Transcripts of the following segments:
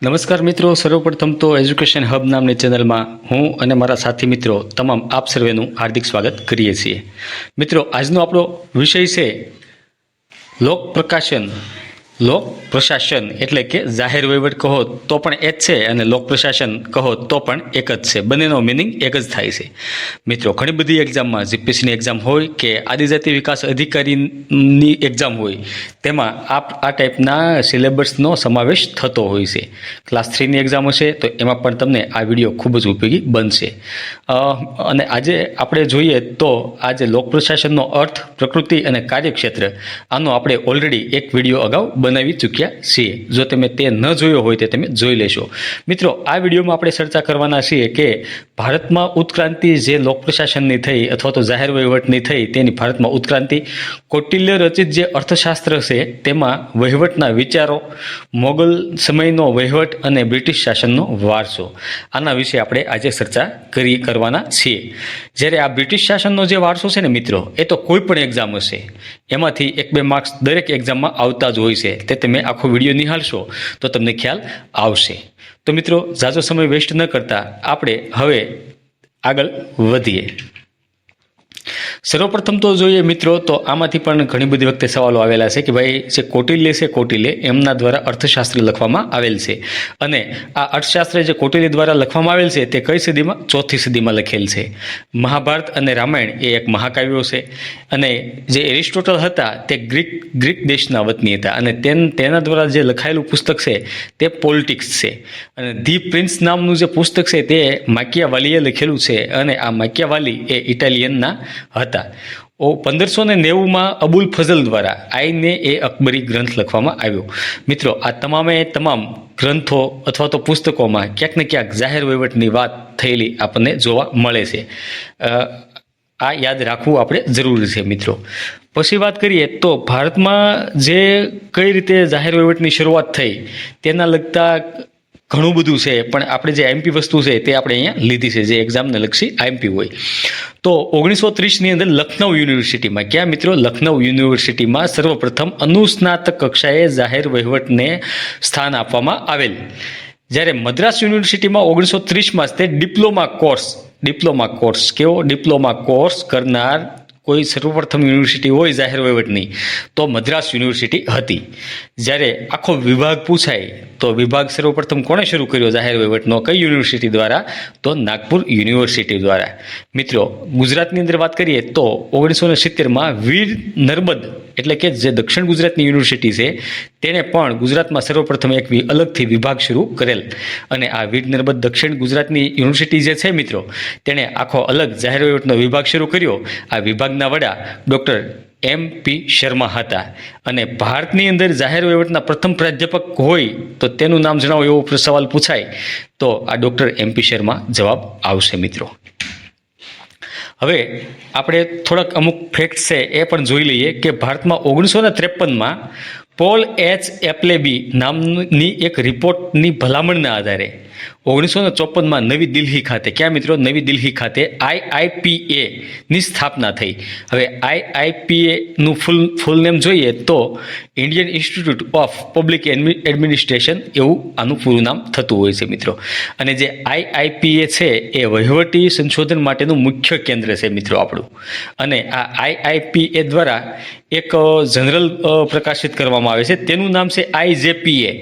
નમસ્કાર મિત્રો, સર્વપ્રથમ તો એજ્યુકેશન હબ નામની ચેનલમાં હું અને મારા સાથી મિત્રો તમામ આપ સર્વેનું હાર્દિક સ્વાગત કરીએ છીએ. મિત્રો, આજનો આપણો વિષય છે લોક પ્રકાશન, લોક પ્રશાસન એટલે કે જાહેર વહીવટ કહો તો પણ એ જ છે અને લોક પ્રશાસન કહો તો પણ એક જ છે. બંનેનો મિનિંગ એક જ થાય છે. મિત્રો, ઘણી બધી એક્ઝામમાં જીપીએસસીની એક્ઝામ હોય કે આદિજાતિ વિકાસ અધિકારીની એક્ઝામ હોય તેમાં આ ટાઈપના સિલેબસનો સમાવેશ થતો હોય છે. ક્લાસ 3ની એક્ઝામ હશે તો એમાં પણ તમને આ વિડીયો ખૂબ જ ઉપયોગી બનશે. અને આજે આપણે જોઈએ તો આજે લોક પ્રશાસનનો અર્થ, પ્રકૃતિ અને કાર્યક્ષેત્ર આનો આપણે ઓલરેડી એક વિડીયો અગાઉ બનાવી ચૂક્યા છીએ. જો તમે તે ન જોયો હોય તો તમે જોઈ લેશો. મિત્રો, આ વિડીયોમાં આપણે ચર્ચા કરવાના છીએ કે ભારતમાં ઉત્ક્રાંતિ જે લોક પ્રશાસનની થઈ અથવા તો જાહેર વહીવટની થઈ તેની ભારતમાં ઉત્ક્રાંતિ, કૌટિલ્ય રચિત જે અર્થશાસ્ત્ર છે તેમાં વહીવટના વિચારો, મોગલ સમયનો વહીવટ અને બ્રિટિશ શાસનનો વારસો, આના વિશે આપણે આજે ચર્ચા કરવાના છીએ. જ્યારે આ બ્રિટિશ શાસનનો જે વારસો છે ને મિત્રો, એ તો કોઈ પણ એક્ઝામ હશે એમાંથી 1-2 માર્ક્સ દરેક એક્ઝામમાં આવતા જ હોય છે. તે તમે આખો વિડીયો નિહાળશો તો તમને ખ્યાલ આવશે. તો મિત્રો, ઝાઝો સમય વેસ્ટ ન કરતા આપણે હવે આગળ વધીએ. સર્વપ્રથમ તો જોઈએ મિત્રો, તો આમાંથી પણ ઘણી બધી વખતે સવાલો આવેલા છે કે ભાઈ જે કૌટિલ્ય એમના દ્વારા અર્થશાસ્ત્ર લખવામાં આવેલ છે અને આ અર્થશાસ્ત્ર જે કૌટિલ્ય દ્વારા લખવામાં આવેલ છે તે કઈ સદીમાં? 4થી સદીમાં લખેલ છે. મહાભારત અને રામાયણ એ એક મહાકાવ્યો છે અને જે એરિસ્ટોટલ હતા તે ગ્રીક દેશના વતની હતા અને તેના દ્વારા જે લખાયેલું પુસ્તક છે તે પોલિટિક્સ છે. અને ધી પ્રિન્સ નામનું જે પુસ્તક છે તે માકિયાવાલીએ લખેલું છે અને આ માકિયાવાલી એ ઇટાલિયનના હતા. 1590માં અબુલ ફઝલ દ્વારા આઈને એ અકબરી ગ્રંથ લખવામાં આવ્યો. મિત્રો, આ તમામ ગ્રંથો અથવા તો પુસ્તકોમાં ક્યાંક ને ક્યાંક જાહેર વહીવટની વાત થયેલી આપણને જોવા મળે છે. આ યાદ રાખવું આપણે જરૂરી છે. મિત્રો, પછી વાત કરીએ તો ભારતમાં જે કઈ રીતે જાહેર વહીવટની શરૂઆત થઈ તેના લગતા ઘણું બધું છે, પણ આપણે જે આઈએમપી વસ્તુ છે તે આપણે અહીંયા લીધી છે, જે એક્ઝામને લક્ષી આઈએમપી હોય. તો 1930ની અંદર લખનઉ યુનિવર્સિટીમાં, ક્યાં મિત્રો? લખનઉ યુનિવર્સિટીમાં સર્વપ્રથમ અનુસ્નાતક કક્ષાએ જાહેર વહીવટને સ્થાન આપવામાં આવેલ. જ્યારે મદ્રાસ યુનિવર્સિટીમાં 1930માં તે ડિપ્લોમા કોર્સ કરનાર કોઈ સર્વપ્રથમ યુનિવર્સિટી હોય જાહેર વહીવટની તો મદ્રાસ યુનિવર્સિટી હતી. જ્યારે આખો વિભાગ પૂછાય તો વિભાગ સર્વપ્રથમ કોણે શરૂ કર્યો જાહેર વહીવટનો? કઈ યુનિવર્સિટી દ્વારા? તો નાગપુર યુનિવર્સિટી દ્વારા. મિત્રો, ગુજરાતની અંદર વાત કરીએ તો 1970માં વીર નર્મદ એટલે કે જે દક્ષિણ ગુજરાતની યુનિવર્સિટી છે તેણે પણ ગુજરાતમાં સર્વપ્રથમ એક અલગથી વિભાગ શરૂ કરેલ અને આ વીર નર્મદ દક્ષિણ ગુજરાતની યુનિવર્સિટી જે છે મિત્રો, તેણે આખો અલગ જાહેર વહીવટનો વિભાગ શરૂ કર્યો. આ વિભાગના વડા ડૉક્ટર MP શર્મા હતા અને ભારતની અંદર જાહેર વહીવટના પ્રથમ પ્રાધ્યાપક હોય તો તેનું નામ જણાવો એવો સવાલ પૂછાય તો આ ડૉક્ટર MP શર્મા જવાબ આવશે. મિત્રો, હવે આપણે થોડાક અમુક ફેક્ટ છે એ પણ જોઈ લઈએ કે ભારતમાં 1953માં પોલ H. એપ્લેબી નામની એક રિપોર્ટની ભલામણના આધારે 1954માં નવી દિલ્હી ખાતે, ક્યાં મિત્રો? નવી દિલ્હી ખાતે IIPAની સ્થાપના થઈ. હવે IIPAનું ફૂલ નેમ જોઈએ તો Indian institute of public administration એવું આનું પૂરું નામ થતું હોય છે મિત્રો. અને જે IIPA છે એ વહીવટી સંશોધન માટેનું મુખ્ય કેન્દ્ર છે મિત્રો આપણું. અને આ IIPA દ્વારા એક જનરલ પ્રકાશિત કરવામાં આવે છે, તેનું નામ છે IJPA.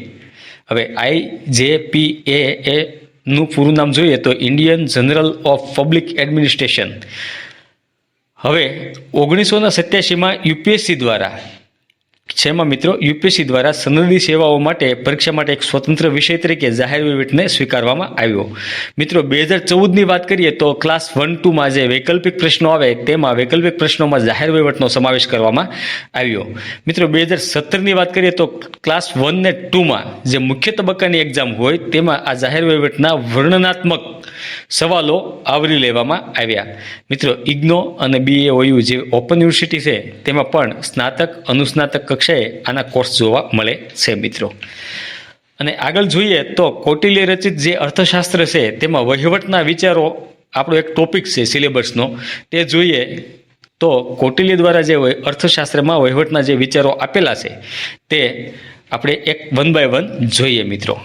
હવે IJPA નું પૂરું નામ જોઈએ તો Indian general of public administration. હવે 1987માં યુપીએસસી દ્વારા સનદી સેવાઓ માટે પરીક્ષા માટે એક સ્વતંત્ર વિષય તરીકે જાહેર વહીવટને સ્વીકારવામાં આવ્યો. મિત્રો, 2014ની વાત કરીએ તો ક્લાસ 1-2માં જે વૈકલ્પિક પ્રશ્નો આવે તેમાં વૈકલ્પિક પ્રશ્નોમાં જાહેર વહીવટનો સમાવેશ કરવામાં આવ્યો. મિત્રો, 2017ની વાત કરીએ તો ક્લાસ 1 ને 2માં જે મુખ્ય તબક્કાની એક્ઝામ હોય તેમાં આ જાહેર વહીવટના વર્ણનાત્મક સવાલો આવરી લેવામાં આવ્યા. મિત્રો, ઇગ્નો અને BAOU જે ઓપન યુનિવર્સિટી છે તેમાં પણ સ્નાતક, અનુસ્નાતક કક્ષાએ આના કોર્સ જોવા મળે છે મિત્રો. અને આગળ જોઈએ તો કૌટિલ્ય રચિત જે અર્થશાસ્ત્ર છે તેમાં વહીવટના વિચારો આપણો એક ટોપિક છે સિલેબસનો, તે જોઈએ તો કૌટિલ્ય દ્વારા જે અર્થશાસ્ત્રમાં વહીવટના જે વિચારો આપેલા છે તે આપણે એક 1 by 1 જોઈએ મિત્રો.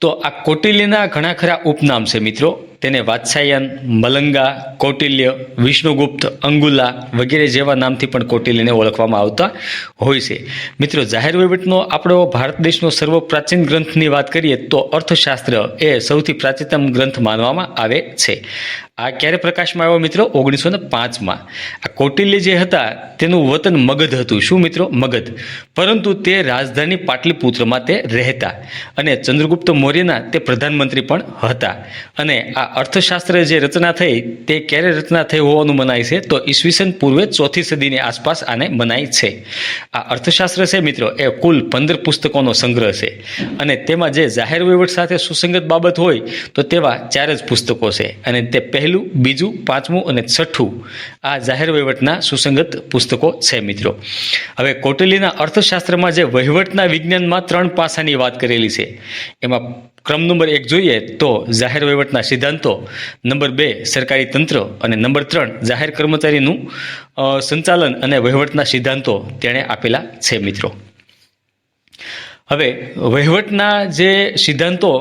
તો આ કૌટિલ્યના ઘણા ખરા ઉપનામ છે મિત્રો. તેને વાત્સ્યાયન, મલંગા, કૌટિલ્ય, વિષ્ણુગુપ્ત, અંગુલા વગેરે જેવા નામથી પણ કૌટિલ્યને ઓળખવામાં આવતા હોય છે. મિત્રો, જાહેર વહીવટનો આપણો ભારત દેશનો સર્વ પ્રાચીન ગ્રંથની વાત કરીએ તો અર્થશાસ્ત્ર એ સૌથી પ્રાચીનતમ ગ્રંથ માનવામાં આવે છે. આ ક્યારે પ્રકાશમાં આવ્યો મિત્રો? 1905માં. આ કૌટિલ્ય જે હતા તેનું વતન મગધ હતું. શું મિત્રો? મગધ. પરંતુ તે રાજધાની પાટલીપુત્રમાં તે રહેતા અને ચંદ્રગુપ્ત મૌર્યના તે પ્રધાનમંત્રી પણ હતા. અને આ અર્થશાસ્ત્ર જે રચના થઈ તે ક્યારે રચના થઈ હોવાનું મનાય છે? તો ઈસવીસન પૂર્વે 4થી સદીની આસપાસ આને મનાય છે. આ અર્થશાસ્ત્ર છે મિત્રો એ કુલ 15 પુસ્તકોનો સંગ્રહ છે અને તેમાં જે જાહેર વહીવટ સાથે સુસંગત બાબત હોય તો તેવા 4 જ પુસ્તકો છે અને તે પહેલું, બીજું, 5મું અને 6થું આ જાહેર વહીવટના સુસંગત પુસ્તકો છે મિત્રો. હવે કૌટિલ્યના અર્થશાસ્ત્રમાં જે વહીવટના વિજ્ઞાનમાં 3 પાસાની વાત કરેલી છે. એમાં ક્રમ નંબર 1 જોઈએ તો જાહેર વહીવટના સિદ્ધાંતો, નંબર 2 સરકારી તંત્ર અને નંબર 3 જાહેર કર્મચારીનું સંચાલન અને વહીવટના સિદ્ધાંતો તેણે આપેલા છે મિત્રો. હવે વહીવટના જે સિદ્ધાંતો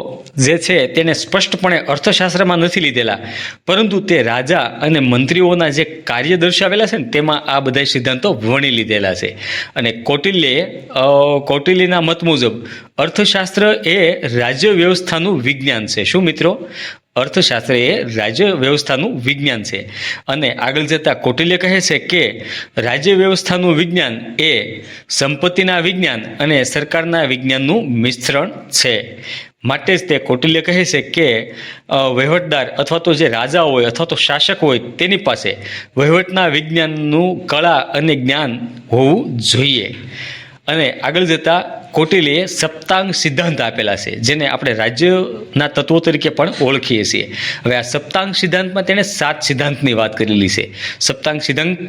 જે છે તેને સ્પષ્ટપણે અર્થશાસ્ત્રમાં નથી લીધેલા, પરંતુ તે રાજા અને મંત્રીઓના જે કાર્ય દર્શાવેલા છે ને તેમાં આ બધા સિદ્ધાંતો વણી લીધેલા છે. અને કૌટિલ્યના મત મુજબ અર્થશાસ્ત્ર એ રાજ્ય વ્યવસ્થાનું વિજ્ઞાન છે. શું મિત્રો? અર્થશાસ્ત્ર એ રાજ્ય વ્યવસ્થાનું વિજ્ઞાન છે. અને આગળ જતા કૌટિલ્ય કહે છે કે રાજ્ય વ્યવસ્થાનું વિજ્ઞાન એ સંપત્તિના વિજ્ઞાન અને સરકારના વિજ્ઞાનનું મિશ્રણ છે. માટે જ તે કૌટિલ્ય કહે છે કે વહીવટદાર અથવા તો જે રાજા હોય અથવા તો શાસક હોય તેની પાસે વહીવટના વિજ્ઞાનનું કળા અને જ્ઞાન હોવું જોઈએ. અને આગળ જતા કૌટિલ્યએ સપ્તાંગ સિદ્ધાંત આપેલા છે, જેને આપણે રાજ્યના તત્વો તરીકે પણ ઓળખીએ છીએ. હવે આ સપ્તાંગ સિદ્ધાંતમાં તેણે 7 સિદ્ધાંતની વાત કરેલી છે. સપ્તાંગ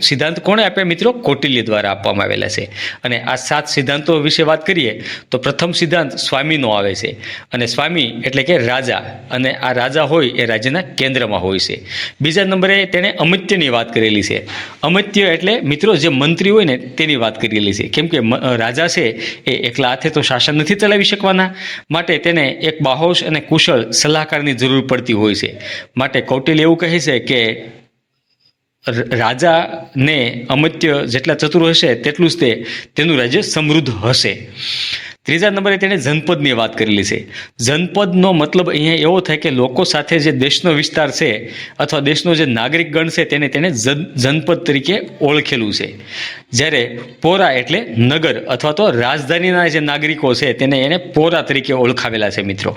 સિદ્ધાંત કોણે આપ્યા મિત્રો? કૌટિલ્ય દ્વારા આપવામાં આવેલા છે. અને આ 7 સિદ્ધાંતો વિશે વાત કરીએ તો પ્રથમ સિદ્ધાંત સ્વામીનો આવે છે. અને સ્વામી એટલે કે રાજા, અને આ રાજા હોય એ રાજ્યના કેન્દ્રમાં હોય છે. બીજા નંબરે તેણે અમત્યની વાત કરેલી છે. અમત્ય એટલે મિત્રો જે મંત્રી હોય ને તેની વાત કરેલી છે. કેમ કે રાજા છે એ એકલા હાથે તો શાસન નથી ચલાવી શકવાના, માટે તેને એક બાહોશ અને કુશળ સલાહકારની જરૂર પડતી હોય છે. માટે કૌટિલ્ય એવું કહે છે કે રાજાને અમત્ય જેટલા ચતુર હશે તેટલું જ તેનું રાજ્ય સમૃદ્ધ હશે. ત્રીજા નંબરે તેણે જનપદની વાત કરેલી છે. જનપદનો મતલબ અહીંયા એવો થાય કે લોકો સાથે જે દેશનો વિસ્તાર છે અથવા દેશનો જે નાગરિક ગણ છે તેને જનપદ તરીકે ઓળખેલું છે. જ્યારે પોરા એટલે નગર અથવા તો રાજધાનીના જે નાગરિકો છે એને પોરા તરીકે ઓળખાવેલા છે મિત્રો.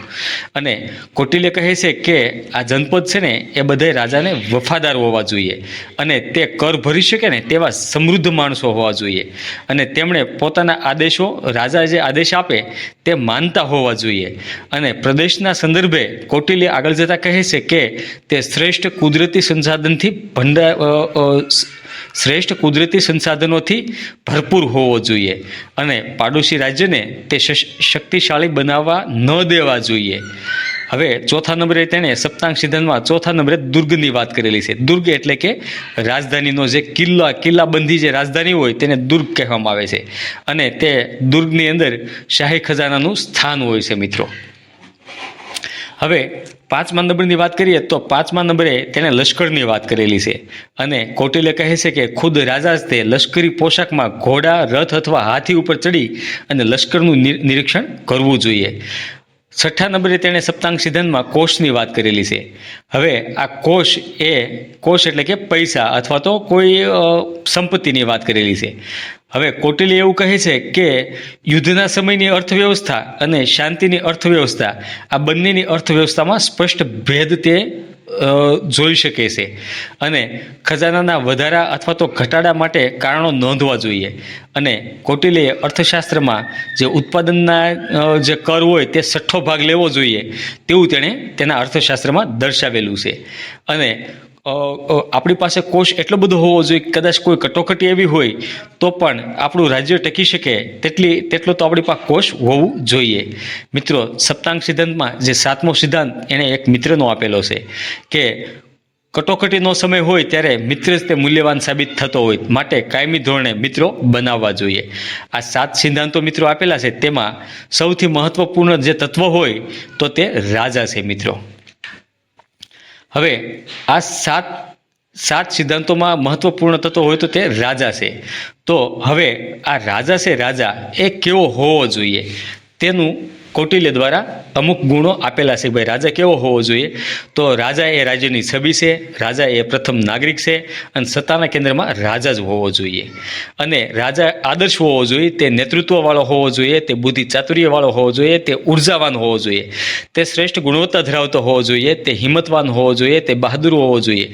અને કૌટિલ્ય કહે છે કે આ જનપદ છે ને એ બધા રાજાને વફાદાર હોવા જોઈએ અને તે કર ભરી શકે ને તેવા સમૃદ્ધ માણસો હોવા જોઈએ. અને તેમણે પોતાના આદેશો, રાજા જે આદેશ આપે તે માનતા હોવા જોઈએ. અને પ્રદેશના સંદર્ભે કૌટિલ્ય આગળ જતા કહે છે કે તે શ્રેષ્ઠ કુદરતી સંસાધનોથી ભરપૂર હોવો જોઈએ અને પાડોશી રાજ્યને તે શક્તિશાળી બનાવવા ન દેવા જોઈએ. હવે ચોથા નંબરે તેણે સપ્તાંગ સિદ્ધાંતમાં ચોથા નંબરે દુર્ગની વાત કરેલી છે. દુર્ગ એટલે કે રાજધાનીનો જે કિલ્લાબંધી જે રાજધાની હોય તેને દુર્ગ કહેવામાં આવે છે. અને તે દુર્ગની અંદર શાહી ખજાનાનું સ્થાન હોય છે મિત્રો. હવે 5મા નંબરની વાત કરીએ તો 5મા નંબરે તેણે લશ્કરની વાત કરેલી છે. અને કૌટિલ્ય કહે છે કે ખુદ રાજા જ તે લશ્કરી પોશાકમાં ઘોડા, રથ અથવા હાથી ઉપર ચડી અને લશ્કરનું નિરીક્ષણ કરવું જોઈએ. 6ઠા નંબરે તેણે સપ્તાંગ સિદ્ધાંતમાં કોષની વાત કરેલી છે. હવે આ કોષ એટલે કે પૈસા અથવા તો કોઈ સંપત્તિની વાત કરેલી છે. હવે કૌટિલ્ય એવું કહે છે કે યુદ્ધના સમયની અર્થવ્યવસ્થા અને શાંતિની અર્થવ્યવસ્થા આ બંનેની અર્થવ્યવસ્થામાં સ્પષ્ટ ભેદ તે જોઈ શકે છે. અને ખજાનાના વધારા અથવા તો ઘટાડા માટે કારણો નોંધવા જોઈએ. અને કૌટિલ્યએ અર્થશાસ્ત્રમાં જે ઉત્પાદનના જે કર હોય તે 6ઠ્ઠો ભાગ લેવો જોઈએ તેવું તેણે તેના અર્થશાસ્ત્રમાં દર્શાવેલું છે. અને આપણી પાસે કોષ એટલો બધો હોવો જોઈએ કદાચ કોઈ કટોકટી એવી હોય તો પણ આપણું રાજ્ય ટકી શકે તેટલો તો આપણી પાસે કોષ હોવું જોઈએ. મિત્રો, સપ્તાંગ સિદ્ધાંતમાં જે 7મો સિદ્ધાંત એણે એક મિત્રનો આપેલો છે કે કટોકટીનો સમય હોય ત્યારે મિત્ર જ તે મૂલ્યવાન સાબિત થતો હોય, માટે કાયમી ધોરણે મિત્રો બનાવવા જોઈએ. આ 7 સિદ્ધાંતો મિત્રો આપેલા છે, તેમાં સૌથી મહત્વપૂર્ણ જે તત્વ હોય તો તે રાજા છે મિત્રો. હવે આ સાત સિદ્ધાંતોમાં મહત્વપૂર્ણ તત્વ હોય તો તે રાજા છે. તો હવે આ રાજા છે, રાજા એ કેવો હોવો જોઈએ તેનું કૌટિલ્ય દ્વારા અમુક ગુણો આપેલા છે. ભાઈ રાજા કેવો હોવો જોઈએ? તો રાજા એ રાજ્યની છબી છે, રાજા એ પ્રથમ નાગરિક છે, અને સત્તાના કેન્દ્રમાં રાજા જ હોવો જોઈએ. અને રાજા આદર્શ હોવો જોઈએ, તે નેતૃત્વવાળો હોવો જોઈએ, તે બુદ્ધિ ચાતુર્યવાળો હોવો જોઈએ, તે ઉર્જાવાન હોવો જોઈએ, તે શ્રેષ્ઠ ગુણવત્તા ધરાવતો હોવો જોઈએ, તે હિંમતવાન હોવો જોઈએ, તે બહાદુર હોવો જોઈએ.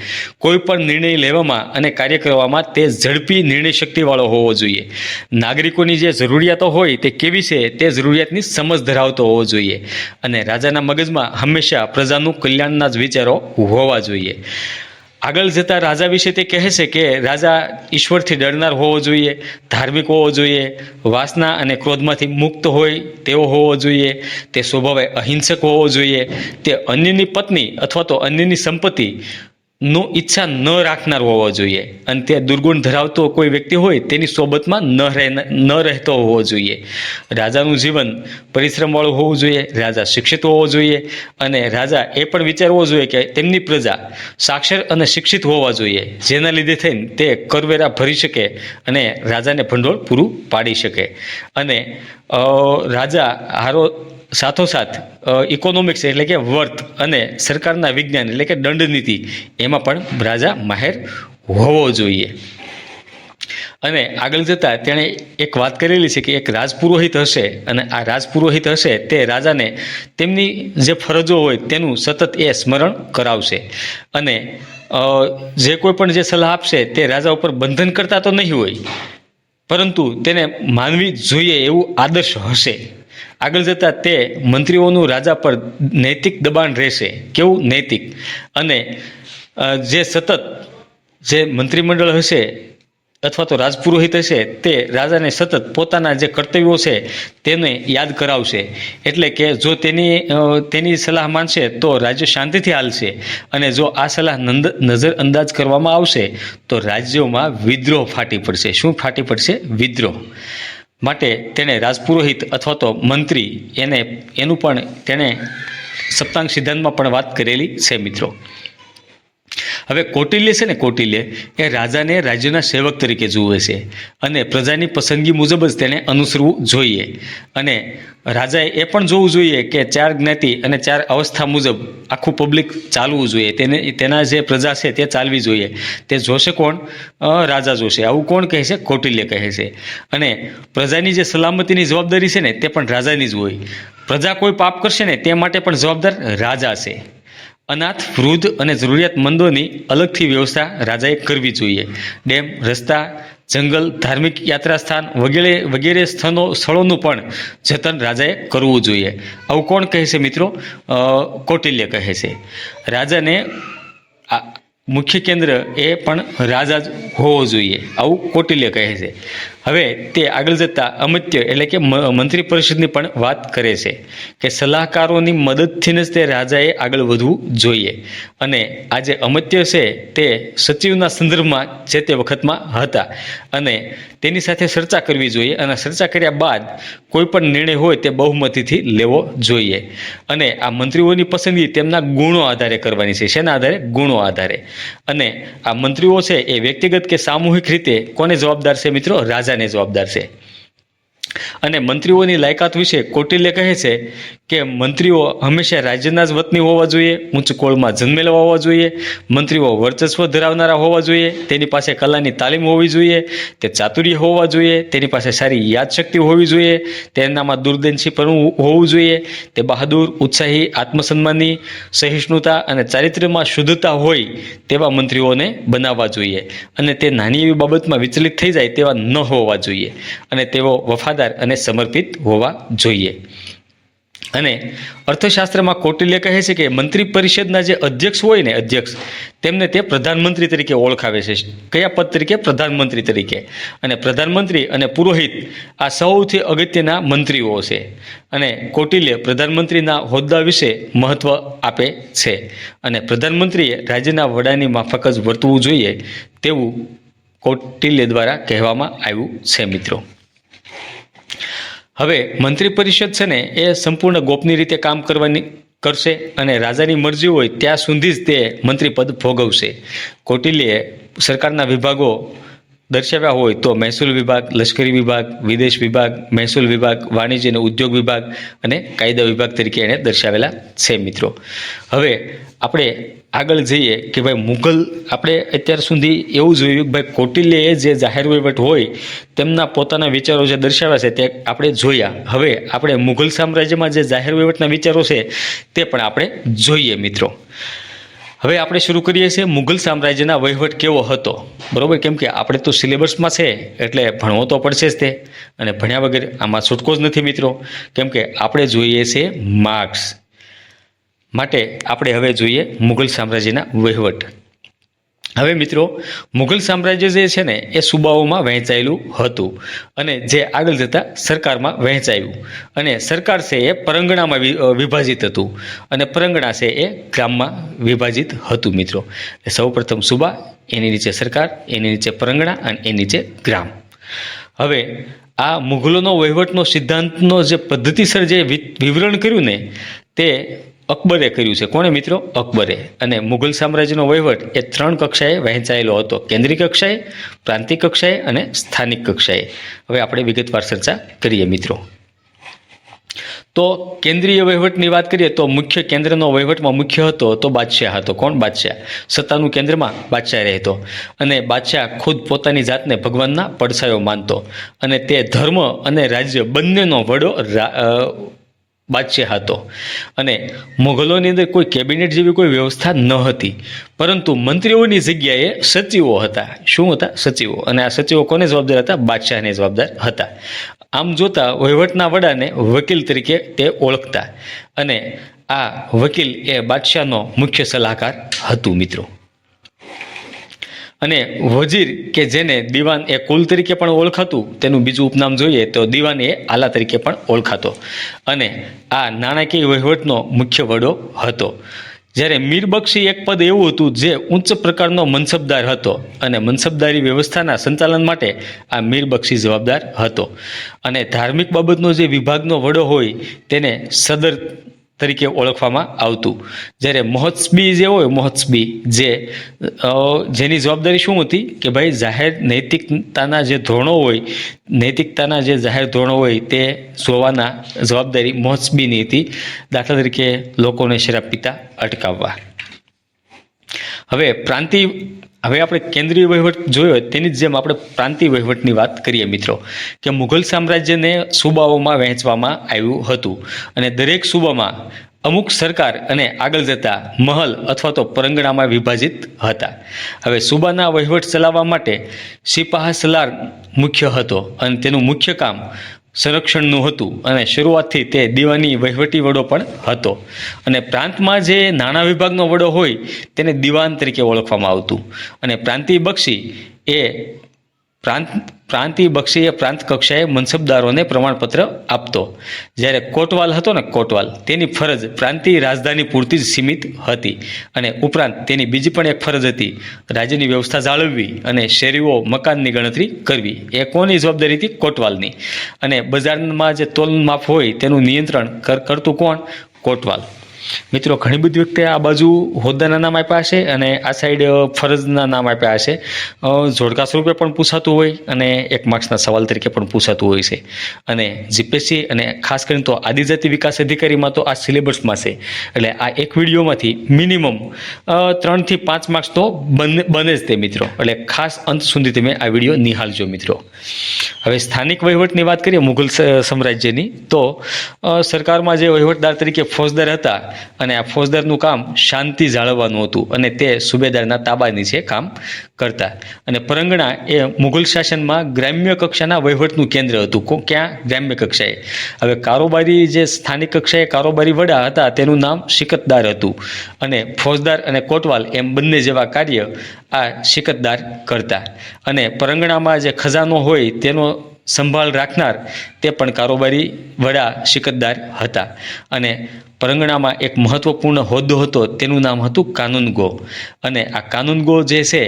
કોઈ પણ નિર્ણય લેવામાં અને કાર્ય કરવામાં તે ઝડપી નિર્ણય શક્તિવાળો હોવો જોઈએ. નાગરિકોની જે જરૂરિયાતો હોય તે કેવી છે તે જરૂરિયાતની સમજ ધરાવતો હોવો જોઈએ. અને રાજાના મગજમાં હંમેશા પ્રજાનું કલ્યાણના જ વિચારો હોવા જોઈએ. આગળ જતા રાજા વિશે તે કહે છે કે રાજા ઈશ્વરથી ડરનાર હોવો જોઈએ, ધાર્મિક હોવો જોઈએ, વાસના અને ક્રોધમાંથી મુક્ત હોય તેવો હોવો જોઈએ, તે સ્વભાવે અહિંસક હોવો જોઈએ, તે અન્યની પત્ની અથવા તો અન્યની સંપત્તિ નો ઈચ્છા ન રાખનાર હોવો જોઈએ, અને તે દુર્ગુણ ધરાવતો કોઈ વ્યક્તિ હોય તેની સોબતમાં ન રહેતો હોવો જોઈએ. રાજાનું જીવન પરિશ્રમવાળું હોવું જોઈએ, રાજા શિક્ષિત હોવો જોઈએ, અને રાજા એ પણ વિચારવો જોઈએ કે તેમની પ્રજા સાક્ષર અને શિક્ષિત હોવા જોઈએ, જેના લીધે થઈને તે કરવેરા ભરી શકે અને રાજાને ભંડોળ પૂરું પાડી શકે. અને રાજા સાથોસાથ ઇકોનોમિક્સ એટલે કે વર્થ અને સરકારના વિજ્ઞાન એટલે કે દંડનીતિ એમાં પણ રાજા માહેર હોવો જોઈએ. અને આગળ જતાં તેણે એક વાત કરેલી છે કે એક રાજપુરોહિત હશે, અને આ રાજપુરોહિત હશે તે રાજાને તેમની જે ફરજો હોય તેનું સતત એ સ્મરણ કરાવશે. અને જે કોઈ પણ જે સલાહ આપશે તે રાજા ઉપર બંધન કરતા તો નહીં હોય, પરંતુ તેને માનવી જોઈએ એવું આદર્શ હશે. આગળ જતાં તે મંત્રીઓનું રાજા પર નૈતિક દબાણ રહેશે. કેવું? નૈતિક. અને જે સતત જે મંત્રીમંડળ હશે અથવા તો રાજપુરોહિત હશે તે રાજાને સતત પોતાના જે કર્તવ્યો છે તેને યાદ કરાવશે. એટલે કે જો તેની સલાહ માનશે તો રાજ્ય શાંતિથી હાલશે, અને જો આ સલાહ નજરઅંદાજ કરવામાં આવશે તો રાજ્યોમાં વિદ્રોહ ફાટી પડશે. શું ફાટી પડશે? વિદ્રોહ. માટે તેણે રાજપુરોહિત અથવા તો મંત્રી એનું પણ તેણે સપ્તાંગ સિદ્ધાંતમાં પણ વાત કરેલી છે મિત્રો. હવે કૌટિલ્ય છે ને, કૌટિલ્ય એ રાજાને રાજ્યના સેવક તરીકે જુએ છે, અને પ્રજાની પસંદગી મુજબ જ તેને અનુસરવું જોઈએ. અને રાજાએ એ પણ જોવું જોઈએ કે 4 જ્ઞાતિ અને 4 અવસ્થા મુજબ આખું પબ્લિક ચાલવું જોઈએ. તેના જે પ્રજા છે તે ચાલવી જોઈએ. તે જોશે કોણ? રાજા જોશે. આવું કોણ કહે છે? કૌટિલ્ય કહે છે. અને પ્રજાની જે સલામતીની જવાબદારી છે ને તે પણ રાજાની જ હોય. પ્રજા કોઈ પાપ કરશે ને તે માટે પણ જવાબદાર રાજા છે. અનાથ, વૃદ્ધ અને જરૂરિયાતમંદોની અલગથી વ્યવસ્થા રાજાએ કરવી જોઈએ. ડેમ, રસ્તા, જંગલ, ધાર્મિક યાત્રા સ્થાન વગેરે સ્થળોનું પણ જતન રાજાએ કરવું જોઈએ. આવું કોણ કહે છે મિત્રો? કૌટિલ્ય કહે છે. રાજાને મુખ્ય કેન્દ્ર એ પણ રાજા જ હોવો જોઈએ, આવું કૌટિલ્ય કહે છે. હવે તે આગળ જતાં અમત્ય એટલે કે મંત્રી પરિષદની પણ વાત કરે છે કે સલાહકારોની મદદથી જ તે રાજાએ આગળ વધવું જોઈએ. અને આ જે અમત્ય છે તે સચિવના સંદર્ભમાં જે તે વખતમાં હતા, અને તેની સાથે ચર્ચા કરવી જોઈએ, અને ચર્ચા કર્યા બાદ કોઈ પણ નિર્ણય હોય તે બહુમતીથી લેવો જોઈએ. અને આ મંત્રીઓની પસંદગી તેમના ગુણો આધારે કરવાની છે. શેના આધારે? ગુણો આધારે. અને આ મંત્રીઓ છે એ વ્યક્તિગત કે સામૂહિક રીતે કોને જવાબદાર છે મિત્રો? રાજાને જવાબદાર છે. અને મંત્રીઓની લાયકાત વિશે કૌટિલ્ય કહે છે કે મંત્રીઓ હંમેશા રાજ્યના જ વતની હોવા જોઈએ, ઉચ્ચ કુળમાં જન્મેલા હોવા જોઈએ, મંત્રીઓ વર્ચસ્વ ધરાવનારા હોવા જોઈએ, તેની પાસે કલાની તાલીમ હોવી જોઈએ, તે ચાતુર્ય હોવા જોઈએ, તેની પાસે સારી યાદશક્તિ હોવી જોઈએ, તેનામાં દૂરદર્શીપણું હોવું જોઈએ, તે બહાદુર, ઉત્સાહી, આત્મસન્માની, સહિષ્ણુતા અને ચારિત્ર્યમાં શુદ્ધતા હોય તેવા મંત્રીઓને બનાવવા જોઈએ. અને તે નાની એવી બાબતમાં વિચલિત થઈ જાય તેવા ન હોવા જોઈએ, અને તેઓ વફાદાર અને સમર્પિત હોવા જોઈએ. અને અર્થશાસ્ત્રમાં કૌટિલ્ય કહે છે કે મંત્રી પરિષદના જે અધ્યક્ષ હોય ને, અધ્યક્ષ, તેમને તે પ્રધાનમંત્રી તરીકે ઓળખાવે છે. કયા પદ તરીકે? પ્રધાનમંત્રી તરીકે. અને પ્રધાનમંત્રી અને પુરોહિત આ સૌથી અગત્યના મંત્રીઓ છે. અને કૌટિલ્ય પ્રધાનમંત્રીના હોદ્દા વિશે મહત્વ આપે છે. અને પ્રધાનમંત્રીએ રાજ્યના વડાની માફક જ વર્તવું જોઈએ તેવું કૌટિલ્ય દ્વારા કહેવામાં આવ્યું છે મિત્રો. હવે મંત્રી પરિષદ છે ને એ સંપૂર્ણ ગોપનીય રીતે કામ કરશે અને રાજાની મરજી હોય ત્યાં સુધી જ તે મંત્રી પદ ભોગવશે. કૌટિલ્યે સરકારના વિભાગો દર્શાવ્યા હોય તો મહેસૂલ વિભાગ, લશ્કરી વિભાગ, વિદેશ વિભાગ, મહેસૂલ વિભાગ, વાણિજ્ય અને ઉદ્યોગ વિભાગ અને કાયદા વિભાગ તરીકે એણે દર્શાવેલા છે મિત્રો. હવે આપણે આગળ જઈએ કે ભાઈ મુઘલ, આપણે અત્યાર સુધી એવું જોયું કે ભાઈ કૌટિલ્યએ જે જાહેર વહીવટ હોય તેમના પોતાના વિચારો જે દર્શાવ્યા છે તે આપણે જોયા. હવે આપણે મુઘલ સામ્રાજ્યમાં જે જાહેર વહીવટના વિચારો છે તે પણ આપણે જોઈએ મિત્રો. હવે આપણે શરૂ કરીએ છીએ મુઘલ સામ્રાજ્યના વહીવટ કેવો હતો, બરોબર? કેમ કે આપણે તો સિલેબસમાં છે એટલે ભણવો તો પડશે જ તે, અને ભણ્યા વગર આમાં છૂટકો જ નથી મિત્રો. કેમ કે આપણે જોઈએ છે માર્ક્સ માટે આપણે હવે જોઈએ મુઘલ સામ્રાજ્યના વહીવટ. હવે મિત્રો મુઘલ સામ્રાજ્ય જે છે ને એ સૂબાઓમાં વહેંચાયેલું હતું અને જે આગળ જતાં સરકારમાં વહેંચાયું. અને સરકાર છે એ પરંગણામાં વિભાજિત હતું અને પરંગણા છે એ ગ્રામમાં વિભાજિત હતું મિત્રો. સૌપ્રથમ સૂબા, એની નીચે સરકાર, એની નીચે પરંગણા અને એની નીચે ગ્રામ. હવે આ મુઘલોનો વહીવટનો સિદ્ધાંતનો જે પદ્ધતિસર જે વિવરણ કર્યું ને તે અકબરે કર્યું છે. કોણે મિત્રો? અકબરે. અને મુઘલ સામ્રાજ્યનો વહીવટ એ 3 કક્ષાએ વહેંચાયેલો હતો: કેન્દ્રીય કક્ષાએ, પ્રાંતિક કક્ષાએ અને સ્થાનિક કક્ષાએ. હવે આપણે વિગતવાર ચર્ચા કરીએ મિત્રો. તો કેન્દ્રીય વહીવટની વાત કરીએ તો મુખ્ય કેન્દ્રનો વહીવટમાં મુખ્ય હતો તો બાદશાહ હતો. કોણ? બાદશાહ. સત્તાનું કેન્દ્રમાં બાદશાહ રહેતો અને બાદશાહ ખુદ પોતાની જાતને ભગવાનના પડછાયો માનતો અને તે ધર્મ અને રાજ્ય બંનેનો વડો બાદશાહ હતો. અને મુઘલોની અંદર કોઈ કેબિનેટ જેવી કોઈ વ્યવસ્થા ન હતી, પરંતુ મંત્રીઓની જગ્યાએ સચિવો હતા. શું હતા? સચિવો. અને આ સચિવો કોને જવાબદાર હતા? બાદશાહને જવાબદાર હતા. આમ જોતા વહીવટના વડાને વકીલ તરીકે તે ઓળખતા અને આ વકીલ એ બાદશાહનો મુખ્ય સલાહકાર હતું મિત્રો. અને વજીર કે જેને દીવાન એ કુલ તરીકે પણ ઓળખાતું, તેનું બીજું ઉપનામ જોઈએ તો દીવાન એ આલા તરીકે પણ ઓળખાતો. અને આ નાણાકીય વહીવટનો મુખ્ય વડો હતો. જ્યારે મીરબક્ષી એક પદ એવું હતું જે ઉચ્ચ પ્રકારનો મનસબદાર હતો અને મનસબદારી વ્યવસ્થાના સંચાલન માટે આ મીરબક્ષી જવાબદાર હતો. અને ધાર્મિક બાબતનો જે વિભાગનો વડો હોય તેને સદર તરીકે ઓળખવામાં આવતું. જ્યારે મહોત્સબી જે હોય, મહોત્સબી જેની જવાબદારી શું હતી કે ભાઈ જાહેર નૈતિકતાના જે ધોરણો હોય, નૈતિકતાના જે જાહેર ધોરણો હોય તે જોવાના જવાબદારી મહોત્સબીની હતી. દાખલા તરીકે લોકોને શરાબ પીતા અટકાવવા. હવે આપણે કેન્દ્રીય વહીવટ જોયો તેની જ જેમ આપણે પ્રાંતીય વહીવટની વાત કરીએ મિત્રો. કે મુઘલ સામ્રાજ્યને સૂબાઓમાં વહેંચવામાં આવ્યું હતું અને દરેક સૂબામાં અમુક સરકાર અને આગળ જતા મહલ અથવા તો પરંગણામાં વિભાજિત હતા. હવે સૂબાના વહીવટ ચલાવવા માટે સિપાહ સલાર મુખ્ય હતો અને તેનું મુખ્ય કામ સંરક્ષણનું હતું અને શરૂઆતથી તે દીવાની વહીવટી વડો પણ હતો. અને પ્રાંતમાં જે નાણાં વિભાગનો વડો હોય તેને દીવાન તરીકે ઓળખવામાં આવતું. અને પ્રાંતીય બક્ષી એ પ્રાંત કક્ષાએ મનસબદારોને પ્રમાણપત્ર આપતો. જ્યારે કોટવાલ હતો ને, કોટવાલ, તેની ફરજ પ્રાંતીય રાજધાની પૂરતી જ સીમિત હતી. અને ઉપરાંત તેની બીજી પણ એક ફરજ હતી, રાજ્યની વ્યવસ્થા જાળવવી અને શેરીઓ મકાનની ગણતરી કરવી. એ કોની જવાબદારી હતી? કોટવાલની. અને બજારમાં જે તોલ માપ હોય તેનું નિયંત્રણ કરતું કોણ? કોટવાલ. મિત્રો ઘણી બધી વખતે આ બાજુ હોદ્દાના નામ આપ્યા છે અને આ સાઈડ ફરજના નામ આપ્યા છે. જોડકા સ્વરૂપે પણ પૂછાતું હોય અને એક માર્ક્સના સવાલ તરીકે પણ પૂછાતું હોય છે. અને જીપીએસસી અને ખાસ કરીને તો આદિજાતિ વિકાસ અધિકારીમાં તો આ સિલેબસમાં છે. એટલે આ એક વિડીયોમાંથી મિનિમમ 3 થી 5 માર્ક્સ તો બને જ તે મિત્રો. એટલે ખાસ અંત સુધી તમે આ વિડીયો નિહાળજો મિત્રો. હવે સ્થાનિક વહીવટની વાત કરીએ મુઘલ સામ્રાજ્યની, તો સરકારમાં જે વહીવટદાર તરીકે ફોજદાર હતા અને આ ફોજદારનું કામ શાંતિ જાળવવાનું હતું અને તે સુબેદારના તાબા નીચે કામ કરતા. અને પરંગણા એ મુઘલ શાસનમાં ગ્રામ્ય કક્ષાના વહીવટનું કેન્દ્ર હતું. ક્યાં? ગ્રામ્ય કક્ષાએ. હવે કારોબારી જે સ્થાનિક કક્ષાએ કારોબારી વડા હતા તેનું નામ સિકતદાર હતું અને ફોજદાર અને કોટવાલ એમ બંને જેવા કાર્ય આ સિકતદાર કરતા. અને પરંગણામાં જે ખજાનો હોય તેનો સંભાળ રાખનાર તે પણ કારોબારી વડા સિકતદાર હતા. અને પરંગણામાં એક મહત્વપૂર્ણ હોદ્દો હતો તેનું નામ હતું કાનૂનગો. અને આ કાનૂનગો જે છે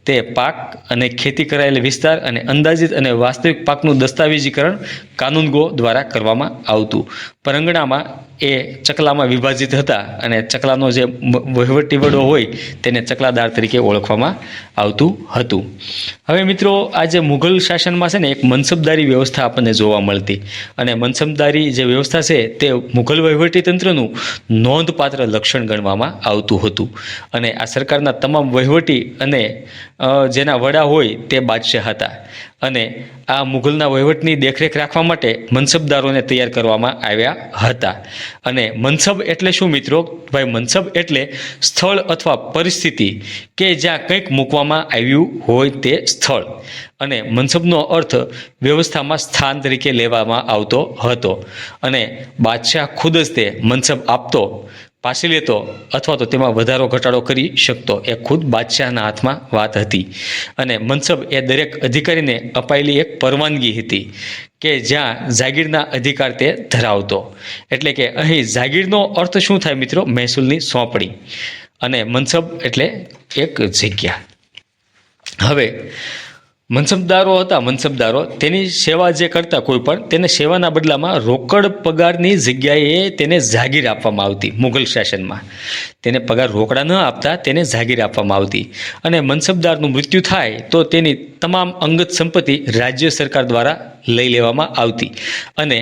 તે પાક અને ખેતી કરાયેલ વિસ્તાર અને અંદાજિત અને વાસ્તવિક પાકનું દસ્તાવેજીકરણ કાનૂનગો દ્વારા કરવામાં આવતું. પરંગણામાં એ ચકલામાં વિભાજિત હતા અને ચકલાનો જે વહીવટી વડો હોય તેને ચકલાદાર તરીકે ઓળખવામાં આવતું હતું. હવે મિત્રો આ જે મુઘલ શાસનમાં છે ને એક મનસબદારી વ્યવસ્થા આપણને જોવા મળતી અને મનસબદારી જે વ્યવસ્થા છે તે મુઘલ વહીવટી તંત્રનું નોંધપાત્ર લક્ષણ ગણવામાં આવતું હતું. અને આ સરકારના તમામ વહીવટી અને જેના વડા હોય તે બાદશાહ હતા. અને આ મુઘલના વહીવટની દેખરેખ રાખવા માટે મનસબદારોને તૈયાર કરવામાં આવ્યા હતા. અને મનસબ એટલે શું મિત્રો? ભાઈ મનસબ એટલે સ્થળ અથવા પરિસ્થિતિ કે જ્યાં કંઈક મૂકવામાં આવ્યું હોય તે સ્થળ. અને મનસબનો અર્થ વ્યવસ્થામાં સ્થાન તરીકે લેવામાં આવતો હતો. અને બાદશાહ ખુદ જ તે મનસબ આપતો, પાછી લેતો અથવા તો તેમાં વધારો ઘટાડો કરી શકતો. એ ખુદ બાદશાહના હાથમાં વાત હતી. અને મનસબ એ દરેક અધિકારીને અપાયેલી એક પરવાનગી હતી કે જ્યાં જાગીરના અધિકાર તે ધરાવતો. એટલે કે અહીં જાગીરનો અર્થ શું થાય મિત્રો? મહેસૂલની સોંપણી. અને મનસબ એટલે એક જગ્યા. હવે મનસબદારો તેની સેવા જે કરતા કોઈ પણ તેને સેવાના બદલામાં રોકડ પગારની જગ્યાએ તેને જાગીર આપવામાં આવતી. મુઘલ શાસનમાં તેને પગાર રોકડા ન આપતા, તેને જાગીર આપવામાં આવતી. અને મનસબદારનું મૃત્યુ થાય તો તેની તમામ અંગત સંપત્તિ રાજ્ય સરકાર દ્વારા લઈ લેવામાં આવતી. અને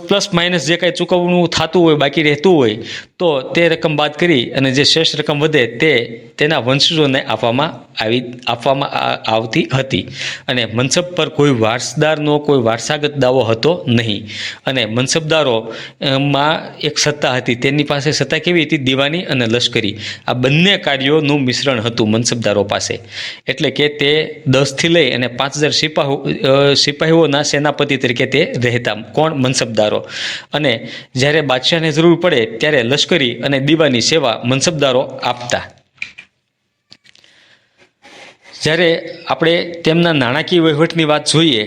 પ્લસ માઇનસ જે કાંઈ ચૂકવણું થતું હોય, બાકી રહેતું હોય તો તે રકમ બાદ કરી અને જે શેષ રકમ વધે તે તેના વંશજોને આપવામાં આવતી હતી. અને મનસબ પર કોઈ વારસદારનો કોઈ વારસાગત દાવો હતો નહીં. અને મનસબદારો માં એક સત્તા હતી. તેની પાસે સત્તા કેવી હતી? દીવાની અને લશ્કરી. આ બંને કાર્યોનું મિશ્રણ હતું મનસબદારો પાસે. એટલે કે તે 10થી લઈ અને 5000 સિપાહીઓના સેનાપતિ તરીકે તે રહેતા. કોણ? મનસબદારો. અને જ્યારે બાદશાહને જરૂર પડે ત્યારે લશ્કરી અને દીવાની સેવા મનસબદારો આપતા. જ્યારે આપણે તેમના નાણાકીય વહીવટની વાત જોઈએ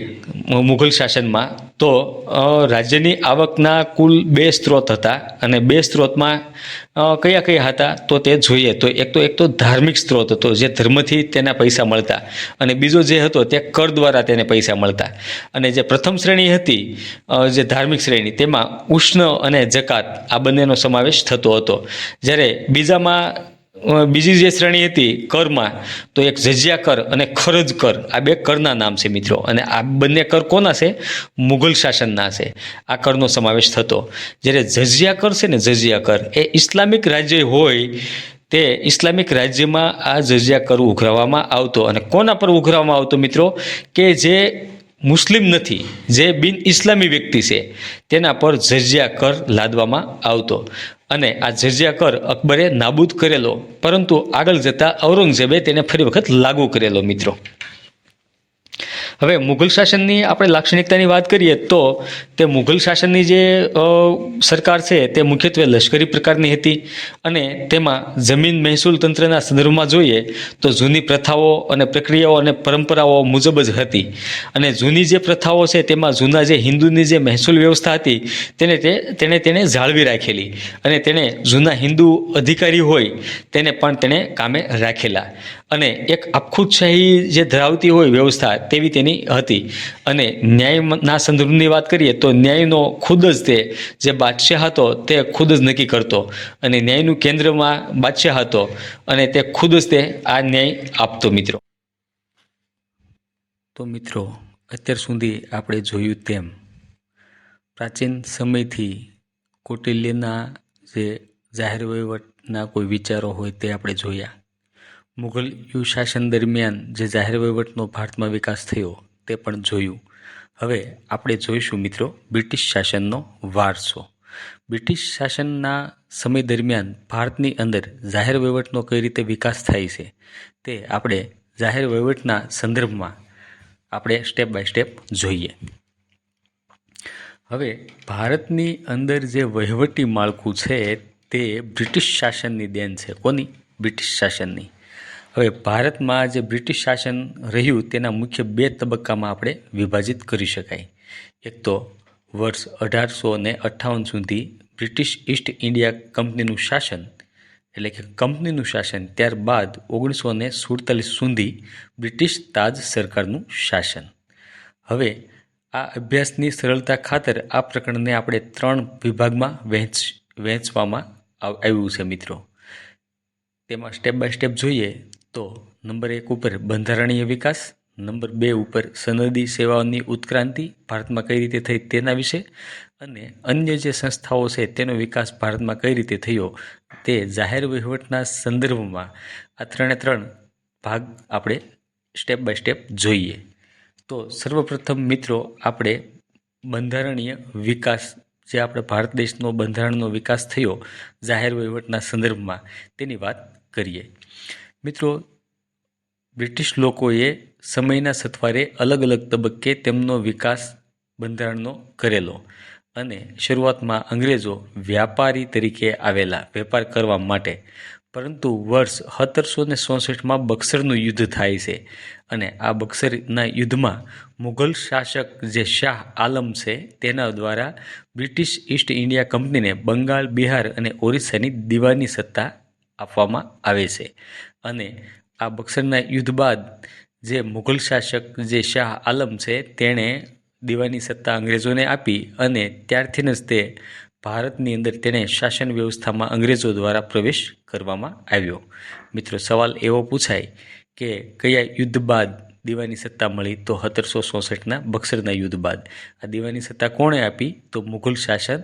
મુઘલ શાસનમાં તો રાજ્યની આવકના કુલ 2 સ્ત્રોત હતા. અને 2 સ્ત્રોતમાં કયા હતા તો તે જોઈએ તો એક તો ધાર્મિક સ્ત્રોત હતો જે ધર્મથી તેના પૈસા મળતા. અને બીજો જે હતો તે કર દ્વારા તેને પૈસા મળતા. અને જે પ્રથમ શ્રેણી હતી જે ધાર્મિક શ્રેણી તેમાં ઉષ્ણ અને જકાત આ બંનેનો સમાવેશ થતો હતો. જ્યારે બીજી જે શ્રેણી હતી કરમાં તો એક જજિયા કર અને ખરજ કર આ 2 કરના નામ છે મિત્રો. અને આ બંને કર કોના છે? મુઘલ શાસનના છે. આ કરનો સમાવેશ થતો. જ્યારે જજિયા કર છે ને, જજિયા કર એ ઇસ્લામિક રાજ્ય હોય તે ઇસ્લામિક રાજ્યમાં આ જજિયા કર ઉઘરાવવામાં આવતો. અને કોના પર ઉઘરાવવામાં આવતો મિત્રો? કે જે મુસ્લિમ નથી, જે બિન ઇસ્લામી વ્યક્તિ છે તેના પર જજિયા કર લાદવામાં આવતો. અને આ જજિયા કર અકબરે નાબૂદ કરેલો, પરંતુ આગળ જતાં ઔરંગઝેબે તેને ફરી વખત લાગુ કરેલો મિત્રો. હવે મુઘલ શાસનની આપણે લાક્ષણિકતાની વાત કરીએ તો તે મુઘલ શાસનની જે સરકાર છે તે મુખ્યત્વે લશ્કરી પ્રકારની હતી. અને તેમાં જમીન મહેસૂલ તંત્રના સંદર્ભમાં જોઈએ તો જૂની પ્રથાઓ અને પ્રક્રિયાઓ અને પરંપરાઓ મુજબ જ હતી. અને જૂની જે પ્રથાઓ છે તેમાં જૂના જે હિન્દુની જે મહેસૂલ વ્યવસ્થા હતી તેને જાળવી રાખેલી. અને તેને જૂના હિન્દુ અધિકારી હોય તેને પણ તેણે કામે રાખેલા. અને એક આખુતશાહી જે ધરાવતી હોય વ્યવસ્થા તેવી તેની હતી. અને ન્યાયના સંદર્ભની વાત કરીએ તો ન્યાયનો ખુદ જ તે જે બાદશાહ હતો તે ખુદ જ નક્કી કરતો. અને ન્યાયનું કેન્દ્રમાં બાદશાહ હતો અને તે ખુદ જ તે આ ન્યાય આપતો મિત્રો. તો મિત્રો અત્યાર સુધી આપણે જોયું તેમ પ્રાચીન સમયથી કૌટિલ્યના જે જાહેર વહીવટના કોઈ વિચારો હોય તે આપણે જોયા. મુઘલ યુગ શાસન દરમિયાન જે જાહેર વહીવટનો ભારતમાં વિકાસ થયો તે પણ જોયું. હવે આપણે જોઈશું મિત્રો બ્રિટિશ શાસનનો વારસો. બ્રિટિશ શાસનના સમય દરમિયાન ભારતની અંદર જાહેર વહીવટનો કઈ રીતે વિકાસ થાય છે તે આપણે જાહેર વહીવટના સંદર્ભમાં આપણે સ્ટેપ બાય સ્ટેપ જોઈએ. હવે ભારતની અંદર જે વહીવટી માળખું છે તે બ્રિટિશ શાસનની દેન છે. કોની? બ્રિટિશ શાસનની. હવે ભારતમાં જે બ્રિટિશ શાસન રહ્યું તેના મુખ્ય 2 તબક્કામાં આપણે વિભાજિત કરી શકાય. એક તો વર્ષ 1858 સુધી બ્રિટિશ ઈસ્ટ ઇન્ડિયા કંપનીનું શાસન, એટલે કે કંપનીનું શાસન. ત્યારબાદ 1947 સુધી બ્રિટિશ તાજ સરકારનું શાસન. હવે આ અભ્યાસની સરળતા ખાતર આ પ્રકરણને આપણે 3 વિભાગમાં વહેંચવામાં આવ્યું છે મિત્રો. તેમાં સ્ટેપ બાય સ્ટેપ જોઈએ તો નંબર 1 ઉપર બંધારણીય વિકાસ, નંબર 2 ઉપર સનદી સેવાઓની ઉત્ક્રાંતિ ભારતમાં કઈ રીતે થઈ તેના વિશે, અને અન્ય જે સંસ્થાઓ છે તેનો વિકાસ ભારતમાં કઈ રીતે થયો તે જાહેર વહીવટના સંદર્ભમાં આ 3 ભાગ આપણે સ્ટેપ બાય સ્ટેપ જોઈએ. તો સર્વપ્રથમ મિત્રો આપણે બંધારણીય વિકાસ, જે આપણે ભારત દેશનો બંધારણનો વિકાસ થયો જાહેર વહીવટના સંદર્ભમાં, તેની વાત કરીએ. મિત્રો, બ્રિટિશ લોકોએ સમયના સથવારે અલગ અલગ તબક્કે તેમનો વિકાસ બંધારણનો કરેલો, અને શરૂઆતમાં અંગ્રેજો વ્યાપારી તરીકે આવેલા વેપાર કરવા માટે. પરંતુ વર્ષ 1764માં બક્સરનું યુદ્ધ થાય છે, અને આ બક્સરના યુદ્ધમાં મુઘલ શાસક જે શાહ આલમ છે તેના દ્વારા બ્રિટિશ ઈસ્ટ ઇન્ડિયા કંપનીને બંગાળ, બિહાર અને ઓરિસ્સાની દીવાની સત્તા આપવામાં આવે છે. અને આ બક્સરના યુદ્ધ બાદ જે મુઘલ શાસક જે શાહ આલમ છે તેણે દીવાની સત્તા અંગ્રેજોને આપી, અને ત્યારથી જ તે ભારતની અંદર તેણે શાસન વ્યવસ્થામાં અંગ્રેજો દ્વારા પ્રવેશ કરવામાં આવ્યો. મિત્રો, સવાલ એવો પૂછાય કે કયા યુદ્ધ બાદ દીવાની સત્તા મળી? તો 1764ના બક્સરના યુદ્ધ બાદ. આ દીવાની સત્તા કોણે આપી? તો મુઘલ શાસન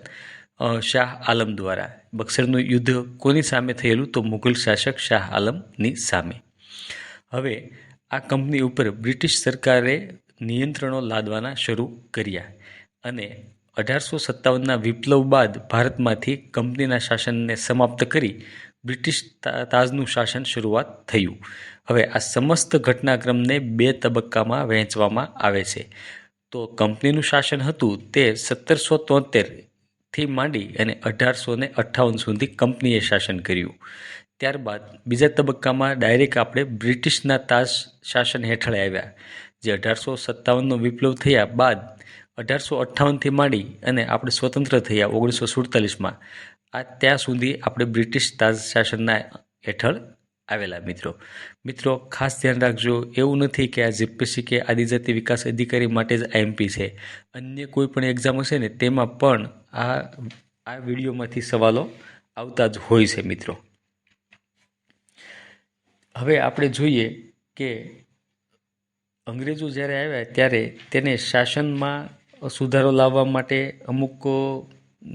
શાહ આલમ દ્વારા. બક્સરનું યુદ્ધ કોની સામે થયેલું? તો મુઘલ શાસક શાહ આલમની સામે. હવે આ કંપની ઉપર બ્રિટિશ સરકારે નિયંત્રણો લાદવાના શરૂ કર્યા, અને 1857ના વિપ્લવ બાદ ભારતમાંથી કંપનીના શાસનને સમાપ્ત કરી બ્રિટિશ તાજનું શાસન શરૂઆત થયું. હવે આ સમસ્ત ઘટનાક્રમને 2 તબક્કામાં વહેંચવામાં આવે છે. તો કંપનીનું શાસન હતું તે 1773થી માંડી અને 1858 સુધી કંપનીએ શાસન કર્યું. ત્યારબાદ બીજા તબક્કામાં ડાયરેક્ટ આપણે બ્રિટિશના તાજ શાસન હેઠળ આવ્યા, જે 1857નો વિપ્લવ થયા બાદ 1858થી માંડી અને આપણે સ્વતંત્ર થયા 1947માં. આ ત્યાં સુધી આપણે બ્રિટિશ તાજ શાસનના હેઠળ આવેલા. મિત્રો ખાસ ધ્યાન રાખજો, એવું નથી કે આ જીપીએસસી કે આદિજાતિ વિકાસ અધિકારી માટે જ આઈએમપી છે. અન્ય કોઈ પણ એક્ઝામ હશે ને તેમાં પણ આ વિડીયોમાંથી સવાલો આવતા જ હોય છે મિત્રો. હવે આપણે જોઈએ કે અંગ્રેજો જ્યારે આવ્યા ત્યારે તેને શાસનમાં સુધારો લાવવા માટે અમુક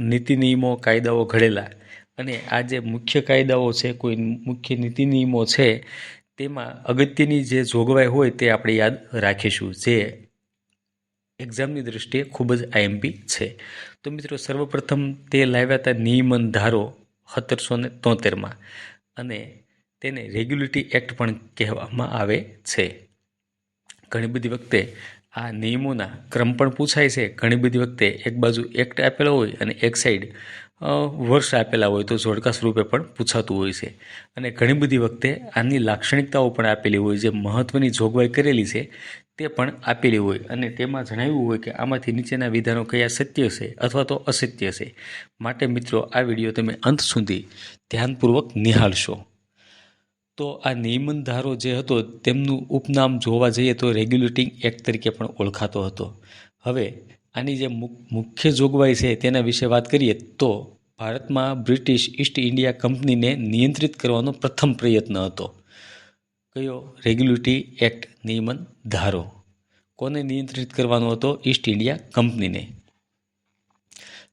નીતિ નિયમો, કાયદાઓ ઘડેલા, અને આ જે મુખ્ય કાયદાઓ છે, કોઈ મુખ્ય નીતિ નિયમો છે, તેમાં અગત્યની જે જોગવાઈ હોય તે આપણે યાદ રાખીશું, જે એક્ઝામની દૃષ્ટિએ ખૂબ જ આઈએમપી છે. તો મિત્રો, સર્વપ્રથમ તે લાવ્યા હતા નિયમન ધારો 1773માં, અને તેને રેગ્યુલેટરી એક્ટ પણ કહેવામાં આવે છે. ઘણી બધી વખતે આ નિયમોના ક્રમ પણ પૂછાય છે. ઘણી બધી વખતે એક બાજુ એક્ટ આપેલો હોય અને એક સાઈડ વર્ષ આપેલા હોય તો જોડકા સ્વરૂપે પણ પૂછાતું હોય છે. અને ઘણી બધી વખતે આની લાક્ષણિકતાઓ પણ આપેલી હોય, જે મહત્ત્વની જોગવાઈ કરેલી છે તે પણ આપેલી હોય, અને તેમાં જણાવ્યું હોય કે આમાંથી નીચેના વિધાનો કયા સત્ય છે અથવા તો અસત્ય છે. માટે મિત્રો, આ વિડીયો તમે અંત સુધી ધ્યાનપૂર્વક નિહાળશો. તો આ નિયમન ધારો જે હતો તેમનું ઉપનામ જોવા જઈએ તો રેગ્યુલેટિંગ એક્ટ તરીકે પણ ઓળખાતો હતો. હવે આની જે મુખ્ય જોગવાઈ છે તેના વિશે વાત કરીએ તો ભારતમાં બ્રિટિશ ઈસ્ટ ઇન્ડિયા કંપનીને નિયંત્રિત કરવાનો પ્રથમ પ્રયત્ન હતો. કયો? રેગ્યુલેટરી એક્ટ, નિયમન ધારો. કોને નિયંત્રિત કરવાનો હતો? ઈસ્ટ ઇન્ડિયા કંપનીને.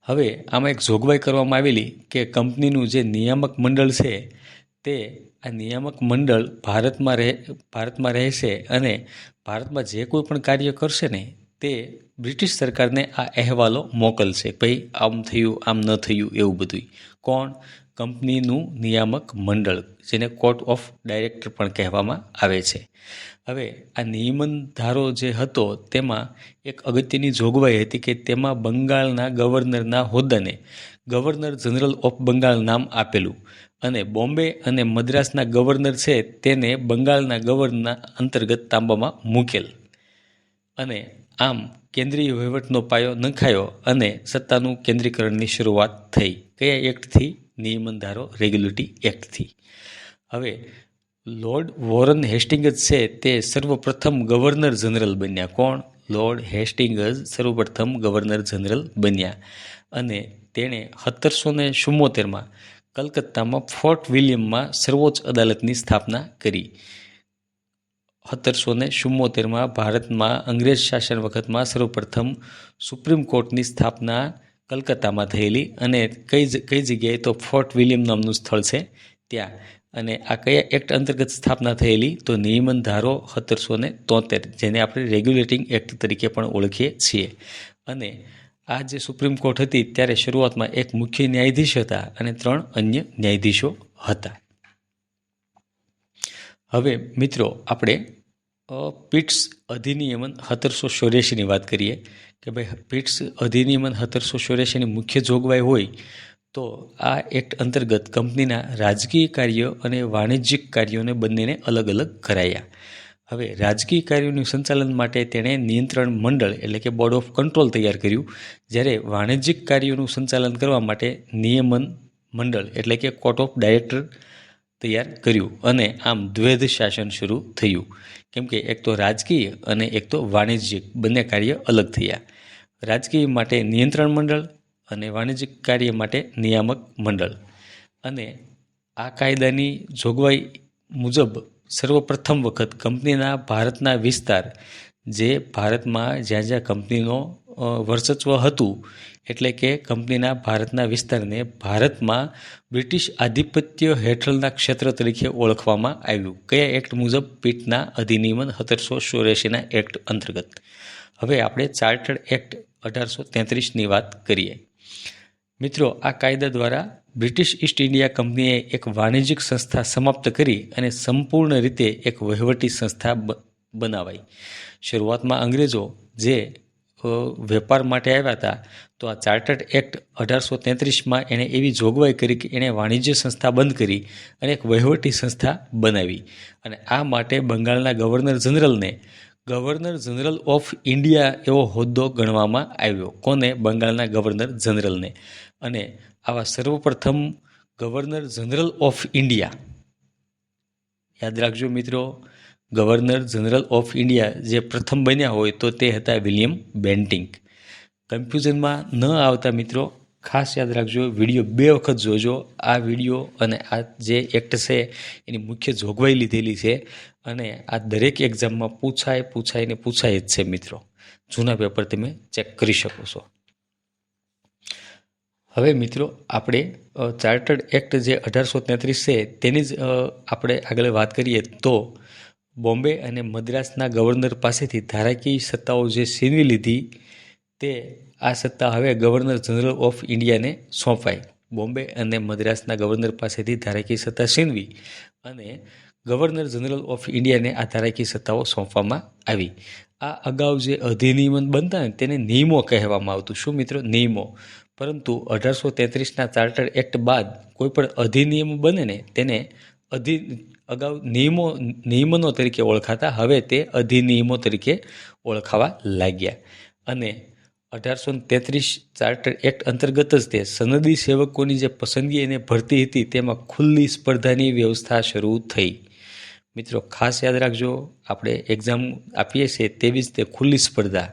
હવે આમાં એક જોગવાઈ કરવામાં આવેલી કે કંપનીનું જે નિયામક મંડળ છે તે આ નિયામક મંડળ ભારતમાં રહેશે, અને ભારતમાં જે કોઈ પણ કાર્ય કરશે ને તે બ્રિટિશ સરકારને આ અહેવાલો મોકલશે. ભાઈ આમ થયું, આમ ન થયું, એવું બધું. કોણ? કંપનીનું નિયામક મંડળ, જેને કોર્ટ ઓફ ડાયરેક્ટર પણ કહેવામાં આવે છે. હવે આ નિયમન ધારો જે હતો તેમાં એક અગત્યની જોગવાઈ હતી કે તેમાં બંગાળના ગવર્નરના હોદ્દાને ગવર્નર જનરલ ઓફ બંગાળ નામ આપેલું અને બોમ્બે અને મદ્રાસના ગવર્નર છે તેને બંગાળના ગવર્નરના અંતર્ગત તાંબામાં મૂકેલ. અને આમ કેન્દ્રીય વહીવટનો પાયો નંખાયો અને સત્તાનું કેન્દ્રીકરણની શરૂઆત થઈ. કયા એક્ટથી? નિયમન ધારો રેગ્યુલેટરી એક્ટથી. હવે લોર્ડ વોરન હેસ્ટિંગ્સ છે તે સર્વપ્રથમ ગવર્નર જનરલ બન્યા. કોણ? લોર્ડ હેસ્ટિંગ્સ સર્વપ્રથમ ગવર્નર જનરલ બન્યા અને તેણે 1774માં કલકત્તામાં ફોર્ટ વિલિયમમાં સર્વોચ્ચ અદાલતની સ્થાપના કરી. 1774માં ભારતમાં અંગ્રેજ શાસન વખતમાં સર્વપ્રથમ સુપ્રીમ કોર્ટની સ્થાપના કલકત્તામાં થયેલી અને કઈ જગ્યાએ? તો ફોર્ટ વિલિયમ નામનું સ્થળ છે ત્યાં. અને આ કયા એક્ટ અંતર્ગત સ્થાપના થયેલી? તો નિયમન ધારો 1773, જેને આપણે રેગ્યુલેટિંગ એક્ટ તરીકે પણ ઓળખીએ છીએ. અને આ જે સુપ્રીમ કોર્ટ હતી ત્યારે શરૂઆતમાં એક મુખ્ય ન્યાયાધીશ હતા અને 3 અન્ય ન્યાયાધીશો હતા. હવે મિત્રો આપણે પીટ્સ અધિનિયમન 1784ની વાત કરીએ કે ભાઈ પીટ્સ અધિનિયમન 1784ની મુખ્ય જોગવાઈ હોય તો આ એક્ટ અંતર્ગત કંપનીના રાજકીય કાર્યો અને વાણિજ્યિક કાર્યોને બંનેને અલગ અલગ કરાયા. હવે રાજકીય કાર્યોનું સંચાલન માટે તેણે નિયંત્રણ મંડળ એટલે કે બોર્ડ ઓફ કંટ્રોલ તૈયાર કર્યું, જ્યારે વાણિજ્યિક કાર્યોનું સંચાલન કરવા માટે નિયમન મંડળ એટલે કે કોર્ટ ઓફ ડાયરેક્ટર તૈયાર કર્યું. અને આમ દ્વૈધ શાસન શરૂ થયું, કેમ કે એક તો રાજકીય અને એક તો વાણિજ્યિક બંને કાર્ય અલગ થયા. રાજકીય માટે નિયંત્રણ મંડળ અને વાણિજ્યિક કાર્ય માટે નિયામક મંડળ. અને આ કાયદાની જોગવાઈ મુજબ સર્વપ્રથમ વખત કંપનીના ભારતના વિસ્તાર, જે ભારતમાં જ્યાં જ્યાં કંપનીનો વર્ચસ્વ હતું એટલે કે કંપનીના ભારતના વિસ્તારને ભારતમાં બ્રિટિશ આધિપત્ય હેઠળના ક્ષેત્ર તરીકે ઓળખવામાં આવ્યું. કયા એક્ટ મુજબ? પીટના અધિનિયમન 1784ના એક્ટ અંતર્ગત. હવે આપણે ચાર્ટર્ડ એક્ટ 1833ની વાત કરીએ. મિત્રો, આ કાયદા દ્વારા બ્રિટિશ ઈસ્ટ ઇન્ડિયા કંપનીએ એક વાણિજ્યિક સંસ્થા સમાપ્ત કરી અને સંપૂર્ણ રીતે એક વહીવટી સંસ્થા બનાવાઈ. શરૂઆતમાં અંગ્રેજો જે વેપાર માટે આવ્યા હતા તો આ ચાર્ટર્ડ એક્ટ 1833માં એણે એવી જોગવાઈ કરી કે એણે વાણિજ્ય સંસ્થા બંધ કરી અને એક વહીવટી સંસ્થા બનાવી. અને આ માટે બંગાળના ગવર્નર જનરલને ગવર્નર જનરલ ઓફ ઇન્ડિયા એવો હોદ્દો ગણવામાં આવ્યો. કોને? બંગાળના ગવર્નર જનરલને. અને આવા સર્વપ્રથમ ગવર્નર જનરલ ઓફ ઇન્ડિયા, યાદ રાખજો મિત્રો, ગવર્નર જનરલ ઓફ ઇન્ડિયા જે પ્રથમ બન્યા હોય તો તે હતા વિલિયમ બેન્ટિંક. કન્ફ્યુઝનમાં ન આવતા મિત્રો ખાસ યાદ રાખજો, વિડીયો 2 વખત જોજો. આ વિડીયો અને આ જે એક્ટ છે એની મુખ્ય જોગવાઈ લીધેલી છે અને આ દરેક એક્ઝામમાં પૂછાય જ છે મિત્રો. જૂના પેપર તમે ચેક કરી શકો છો. હવે મિત્રો આપણે ચાર્ટર્ડ એક્ટ જે 1833 છે તેની જ આપણે આગળ વાત કરીએ તો બોમ્બે અને મદ્રાસના ગવર્નર પાસેથી ધારાકીય સત્તાઓ જે છીનવી લીધી તે આ સત્તા હવે ગવર્નર જનરલ ઓફ ઇન્ડિયાને સોંપાઈ. બોમ્બે અને મદ્રાસના ગવર્નર પાસેથી ધારાકીય સત્તા છીનવી અને ગવર્નર જનરલ ઓફ ઇન્ડિયાને આ ધારાકીય સત્તાઓ સોંપવામાં આવી. આ અગાઉ જે અધિનિયમન બનતા ને તેને નિયમો કહેવામાં આવતું. શું મિત્રો? નિયમો. પરંતુ 1833ના ચાર્ટર એક્ટ બાદ કોઈ પણ અધિનિયમ બને ને તેને અગાઉ નિયમનો તરીકે ઓળખાતા, હવે તે અધિનિયમો તરીકે ઓળખાવા લાગ્યા. અને 1833 ચાર્ટર એક્ટ અંતર્ગત જ તે સનદી સેવકોની જે પસંદગી અને ભરતી હતી તેમાં ખુલ્લી સ્પર્ધાની વ્યવસ્થા શરૂ થઈ. મિત્રો ખાસ યાદ રાખજો, આપણે એક્ઝામ આપીએ છીએ તેવી જ તે ખુલ્લી સ્પર્ધા.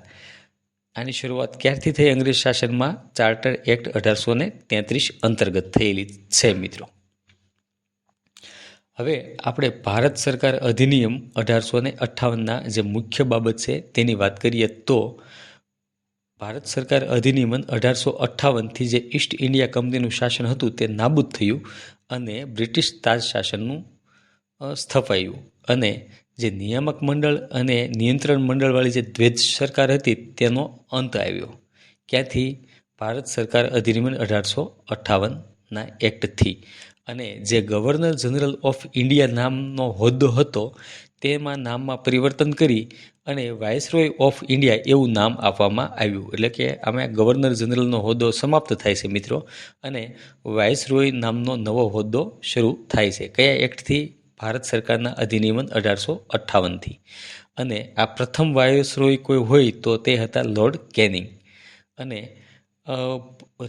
આની શરૂઆત ક્યારથી થઈ? અંગ્રેજ શાસનમાં ચાર્ટર એક્ટ 1833 અંતર્ગત થયેલી છે મિત્રો. હવે આપણે ભારત સરકાર અધિનિયમ 1858ના જે મુખ્ય બાબત છે તેની વાત કરીએ તો ભારત સરકાર અધિનિયમન 1858થી જે ઈસ્ટ ઇન્ડિયા કંપનીનું શાસન હતું તે નાબૂદ થયું અને બ્રિટિશ તાજ શાસનનું સ્થપાયું. અને જે નિયામક મંડળ અને નિયંત્રણ મંડળવાળી જે દ્વૈત સરકાર હતી તેનો અંત આવ્યો. ક્યાંથી? ભારત સરકાર અધિનિયમ 1858ના એક્ટથી. અને જે ગવર્નર જનરલ ઓફ ઇન્ડિયા નામનો હોદ્દો હતો તેમાં નામમાં પરિવર્તન કરી અને વાઇસરોય ઓફ ઇન્ડિયા એવું નામ આપવામાં આવ્યું. એટલે કે આમાં ગવર્નર જનરલનો હોદ્દો સમાપ્ત થાય છે મિત્રો અને વાઇસરોય નામનો નવો હોદ્દો શરૂ થાય છે. કયા એક્ટથી? ભારત સરકારના અધિનિયમ 1858થી. અને આ પ્રથમ વાઇસરોય કોઈ હોય તો તે હતા લોર્ડ કેનિંગ. અને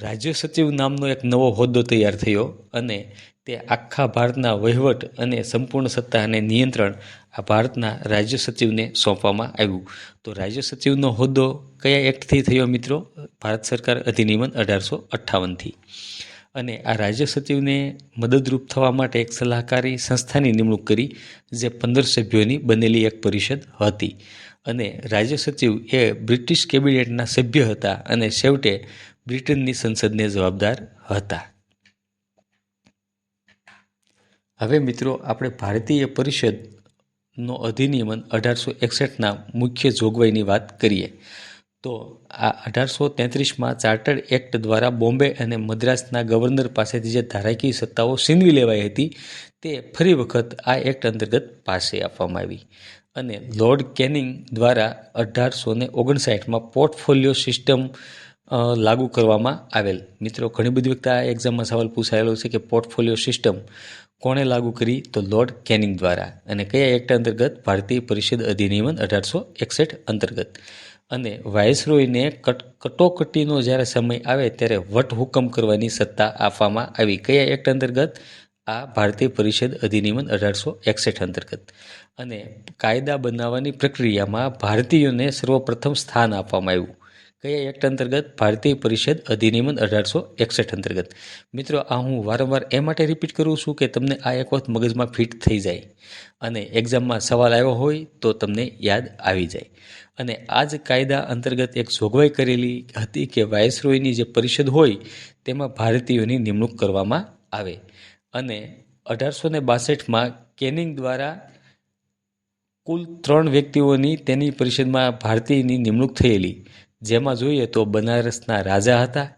રાજ્ય સચિવ નામનો એક નવો હોદ્દો તૈયાર થયો અને તે આખા ભારતના વહીવટ અને સંપૂર્ણ સત્તા અને નિયંત્રણ આ ભારતના રાજ્ય સચિવને સોંપવામાં આવ્યું. તો રાજ્ય સચિવનો હોદ્દો કયા એક્ટથી થયો મિત્રો? ભારત સરકાર અધિનિયમ 1858થી. અને આ રાજ્ય સચિવને મદદરૂપ થવા માટે એક સલાહકારી સંસ્થાની નિમણૂક કરી જે 15 સભ્યોની બનેલી એક પરિષદ હતી. અને રાજ્ય સચિવ એ બ્રિટિશ કેબિનેટના સભ્ય હતા અને છેવટે બ્રિટનની સંસદને જવાબદાર હતા. હવે મિત્રો આપણે ભારતીય પરિષદનો અધિનિયમ 1861ના મુખ્ય જોગવાઈની વાત કરીએ તો આ 1833માં ચાર્ટર્ડ એક્ટ દ્વારા બોમ્બે અને મદ્રાસના ગવર્નર પાસેથી જે ધારાકીય સત્તાઓ છીનવી લેવાઈ હતી તે ફરી વખત આ એક્ટ અંતર્ગત પાસે આપવામાં આવી. અને લોર્ડ કેનિંગ દ્વારા 1859માં પોર્ટફોલિયો સિસ્ટમ લાગુ કરવામાં આવેલ. મિત્રો ઘણી બધી વખત આ એક્ઝામમાં સવાલ પૂછાયેલો છે કે પોર્ટફોલિયો સિસ્ટમ કોણે લાગુ કરી? તો લોર્ડ કેનિંગ દ્વારા. અને કયા એક્ટ અંતર્ગત? ભારતીય પરિષદ અધિનિયમ 1861 અંતર્ગત. અને વાઇસરોયને કટોકટીનો જ્યારે સમય આવે ત્યારે વટ હુકમ કરવાની સત્તા આપવામાં આવી. કયા એક્ટ અંતર્ગત? આ ભારતીય પરિષદ અધિનિયમ 1861 અંતર્ગત. અને કાયદા બનાવવાની પ્રક્રિયામાં ભારતીયોને સર્વપ્રથમ સ્થાન આપવામાં આવ્યું. કયા એક્ટ અંતર્ગત? ભારતીય પરિષદ અધિનિયમ 1861 અંતર્ગત. મિત્રો આ હું વારંવાર એ માટે રિપીટ કરું છું કે તમને આ એક વખત મગજમાં ફિટ થઈ જાય અને એક્ઝામમાં સવાલ આવ્યો હોય તો તમને યાદ આવી જાય. અને આ જ કાયદા અંતર્ગત એક જોગવાઈ કરેલી હતી કે વાઇસરોયની જે પરિષદ હોય તેમાં ભારતીયોની નિમણૂક કરવામાં આવે. અને 1862માં કેનિંગ દ્વારા કુલ 3 વ્યક્તિઓની તેની પરિષદમાં ભારતીયની નિમણૂક થયેલી. જેમાં જોઈએ તો બનારસના રાજા હતા,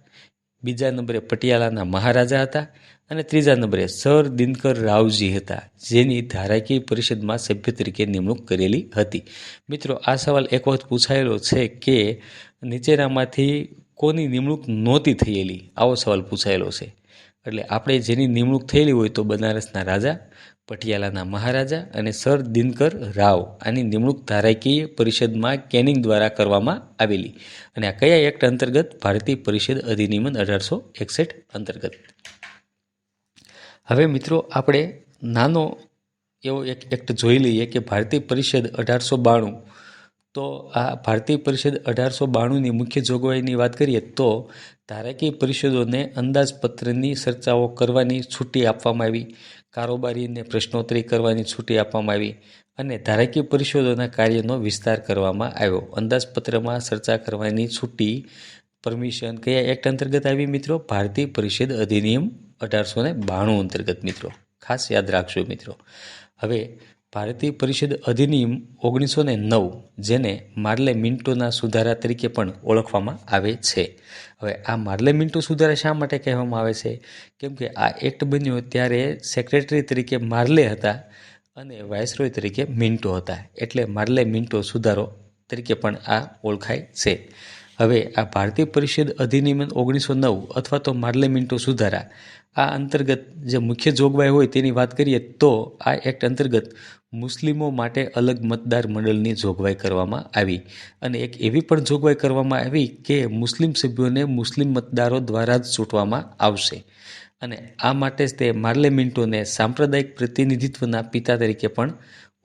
બીજા નંબરે પટિયાલાના મહારાજા હતા અને ત્રીજા નંબરે સર દિનકર રાવજી હતા જેની ધારાકીય પરિષદમાં સભ્ય તરીકે નિમણૂક કરેલી હતી. મિત્રો આ સવાલ એક વખત પૂછાયેલો છે કે નીચેનામાંથી કોની નિમણૂક નહોતી થયેલી? આવો સવાલ પૂછાયેલો છે. એટલે આપણે જેની નિમણૂક થયેલી હોય તો બનારસના રાજા, પટિયાલાના મહારાજા અને સર દિનકર રાવ આની નિમણૂક ધારાકીય પરિષદમાં કેનિંગ દ્વારા કરવામાં આવેલી. અને આ કયા એક્ટ અંતર્ગત? ભારતીય પરિષદ અધિનિયમ 1861 અંતર્ગત. હવે મિત્રો આપણે નાનો એવો એક એક્ટ જોઈ લઈએ કે ભારતીય પરિષદ 1892. તો આ ભારતીય પરિષદ 1892ની મુખ્ય જોગવાઈની વાત કરીએ તો ધારાકીય પરિષદોને અંદાજપત્રની ચર્ચાઓ કરવાની છૂટી આપવામાં આવી, કારોબારીને પ્રશ્નોત્તરી કરવાની છૂટી આપવામાં આવી અને ધારાકીય પરિષદોના કાર્યનો વિસ્તાર કરવામાં આવ્યો. અંદાજપત્રમાં ચર્ચા કરવાની છૂટી પરમિશન કયા એક્ટ અંતર્ગત આવી મિત્રો? ભારતીય પરિષદ અધિનિયમ 1892 અંતર્ગત. મિત્રો ખાસ યાદ રાખજો મિત્રો. હવે ભારતીય પરિષદ અધિનિયમ 1909 જેને માર્લે મિન્ટોના સુધારા તરીકે પણ ઓળખવામાં આવે છે. હવે આ માર્લે મિન્ટો સુધારા શા માટે કહેવામાં આવે છે? કેમ કે આ એક્ટ બન્યો ત્યારે સેક્રેટરી તરીકે માર્લે હતા અને વાઇસરોય તરીકે મિન્ટો હતા. એટલે માર્લે મિન્ટો સુધારો તરીકે પણ આ ઓળખાય છે. હવે આ ભારતીય પરિષદ અધિનિયમ 1909 અથવા તો માર્લે મિન્ટો સુધારા આ અંતર્ગત જે મુખ્ય જોગવાઈ હોય તેની વાત કરીએ તો આ એક્ટ અંતર્ગત મુસ્લિમો માટે અલગ મતદાર મંડળની જોગવાઈ કરવામાં આવી અને એક એવી પણ જોગવાઈ કરવામાં આવી કે મુસ્લિમ સભ્યોને મુસ્લિમ મતદારો દ્વારા જ ચૂંટવામાં આવશે. અને આ માટે જ તે માર્લે મિન્ટોને સાંપ્રદાયિક પ્રતિનિધિત્વના પિતા તરીકે પણ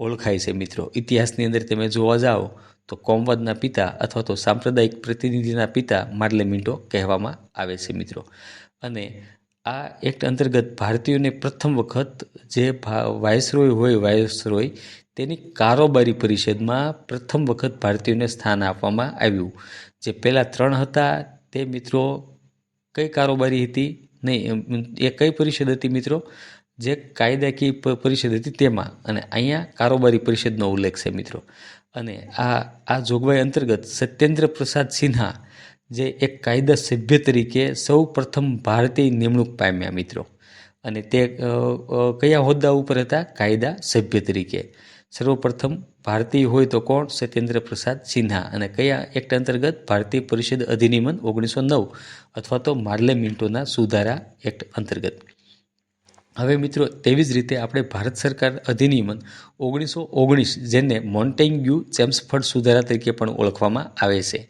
ઓળખાય છે. મિત્રો ઇતિહાસની અંદર તમે જોવા જાઓ તો કોમવાદના પિતા અથવા તો સાંપ્રદાયિક પ્રતિનિધિના પિતા માર્લે મિન્ટો કહેવામાં આવે છે મિત્રો. અને આ એક્ટ અંતર્ગત ભારતીયોને પ્રથમ વખત જે વાઇસરોય હોય વાઇસરોય તેની કારોબારી પરિષદમાં પ્રથમ વખત ભારતીયોને સ્થાન આપવામાં આવ્યું. જે પહેલાં 3 હતા તે મિત્રો કઈ કારોબારી હતી? નહીં, એ કઈ પરિષદ હતી મિત્રો? જે કાયદાકીય પરિષદ હતી તેમાં, અને અહીંયા કારોબારી પરિષદનો ઉલ્લેખ છે મિત્રો. અને આ જોગવાઈ અંતર્ગત સત્યેન્દ્ર પ્રસાદ સિન્હા જે એક કાયદા સભ્ય તરીકે સૌ પ્રથમ ભારતીય નિમણૂક પામ્યા મિત્રો. અને તે કયા હોદ્દા ઉપર હતા? કાયદા સભ્ય તરીકે. સર્વપ્રથમ ભારતીય હોય તો કોણ? સત્યેન્દ્ર પ્રસાદ સિન્હા. અને કયા એક્ટ અંતર્ગત? ભારતીય પરિષદ અધિનિયમ 1909 અથવા તો માર્લે મિન્ટોના સુધારા એક્ટ અંતર્ગત. હવે મિત્રો તેવી જ રીતે આપણે ભારત સરકાર અધિનિયમ 1919 જેને મોન્ટેગ્યુ ચેમ્સફર્ડ સુધારા તરીકે પણ ઓળખવામાં આવે છે.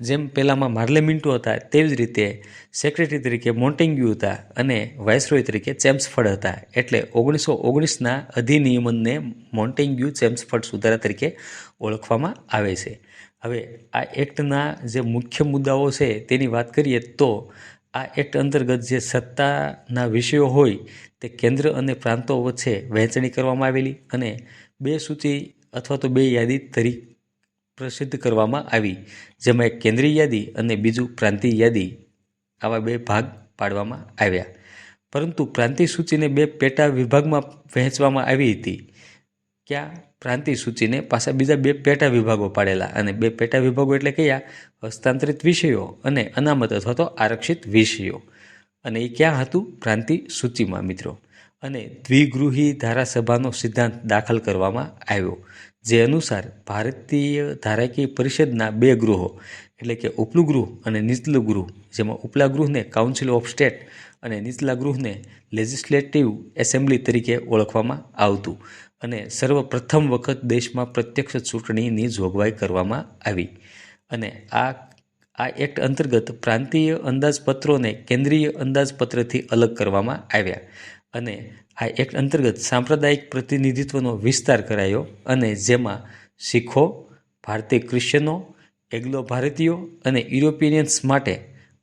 જેમ પહેલાંમાં માર્લે મિન્ટો હતા તેવી જ રીતે સેક્રેટરી તરીકે મોન્ટેગ્યુ હતા અને વાઇસરોય તરીકે ચેમ્સફર્ડ હતા. એટલે 1919ના અધિનિયમને મોન્ટેગ્યુ ચેમ્સફર્ડ સુધારા તરીકે ઓળખવામાં આવે છે. હવે આ એક્ટના જે મુખ્ય મુદ્દાઓ છે તેની વાત કરીએ તો આ એક્ટ અંતર્ગત જે સત્તાના વિષયો હોય તે કેન્દ્ર અને પ્રાંતો વચ્ચે વહેંચણી કરવામાં આવેલી અને 2 સૂચિ અથવા તો 2 યાદી તરીકે પ્રસિદ્ધ કરવામાં આવી, જેમાં એક કેન્દ્રીય યાદી અને બીજું પ્રાંતીય યાદી, આવા 2 ભાગ પાડવામાં આવ્યા. પરંતુ પ્રાંતીય સૂચિને 2 પેટા વિભાગમાં વહેંચવામાં આવી હતી. ક્યાં? પ્રાંતીય સૂચિને પાછા બીજા 2 પેટા વિભાગો પાડેલા. અને 2 પેટા વિભાગો એટલે કયા? હસ્તાંતરિત વિષયો અને અનામત અથવા તો આરક્ષિત વિષયો. અને એ ક્યાં હતું? પ્રાંતીય સૂચિમાં મિત્રો. અને દ્વિગૃહી ધારાસભાનો સિદ્ધાંત દાખલ કરવામાં આવ્યો, જે અનુસાર ભારતીય ધારાકીય પરિષદના 2 ગૃહો એટલે કે ઉપલું ગૃહ અને નીચલું ગૃહ, જેમાં ઉપલા ગૃહને કાઉન્સિલ ઓફ સ્ટેટ અને નીચલા ગૃહને લેજિસ્લેટિવ એસેમ્બલી તરીકે ઓળખવામાં આવતું. અને સર્વપ્રથમ વખત દેશમાં પ્રત્યક્ષ ચૂંટણીની જોગવાઈ કરવામાં આવી. અને આ એક્ટ અંતર્ગત પ્રાંતીય અંદાજપત્રોને કેન્દ્રીય અંદાજપત્રથી અલગ કરવામાં આવ્યા. અને આ એક્ટ અંતર્ગત સાંપ્રદાયિક પ્રતિનિધિત્વનો વિસ્તાર કરાયો, અને જેમાં શીખો, ભારતીય ક્રિશ્ચનો, એગ્લો ભારતીયો અને યુરોપિયન્સ માટે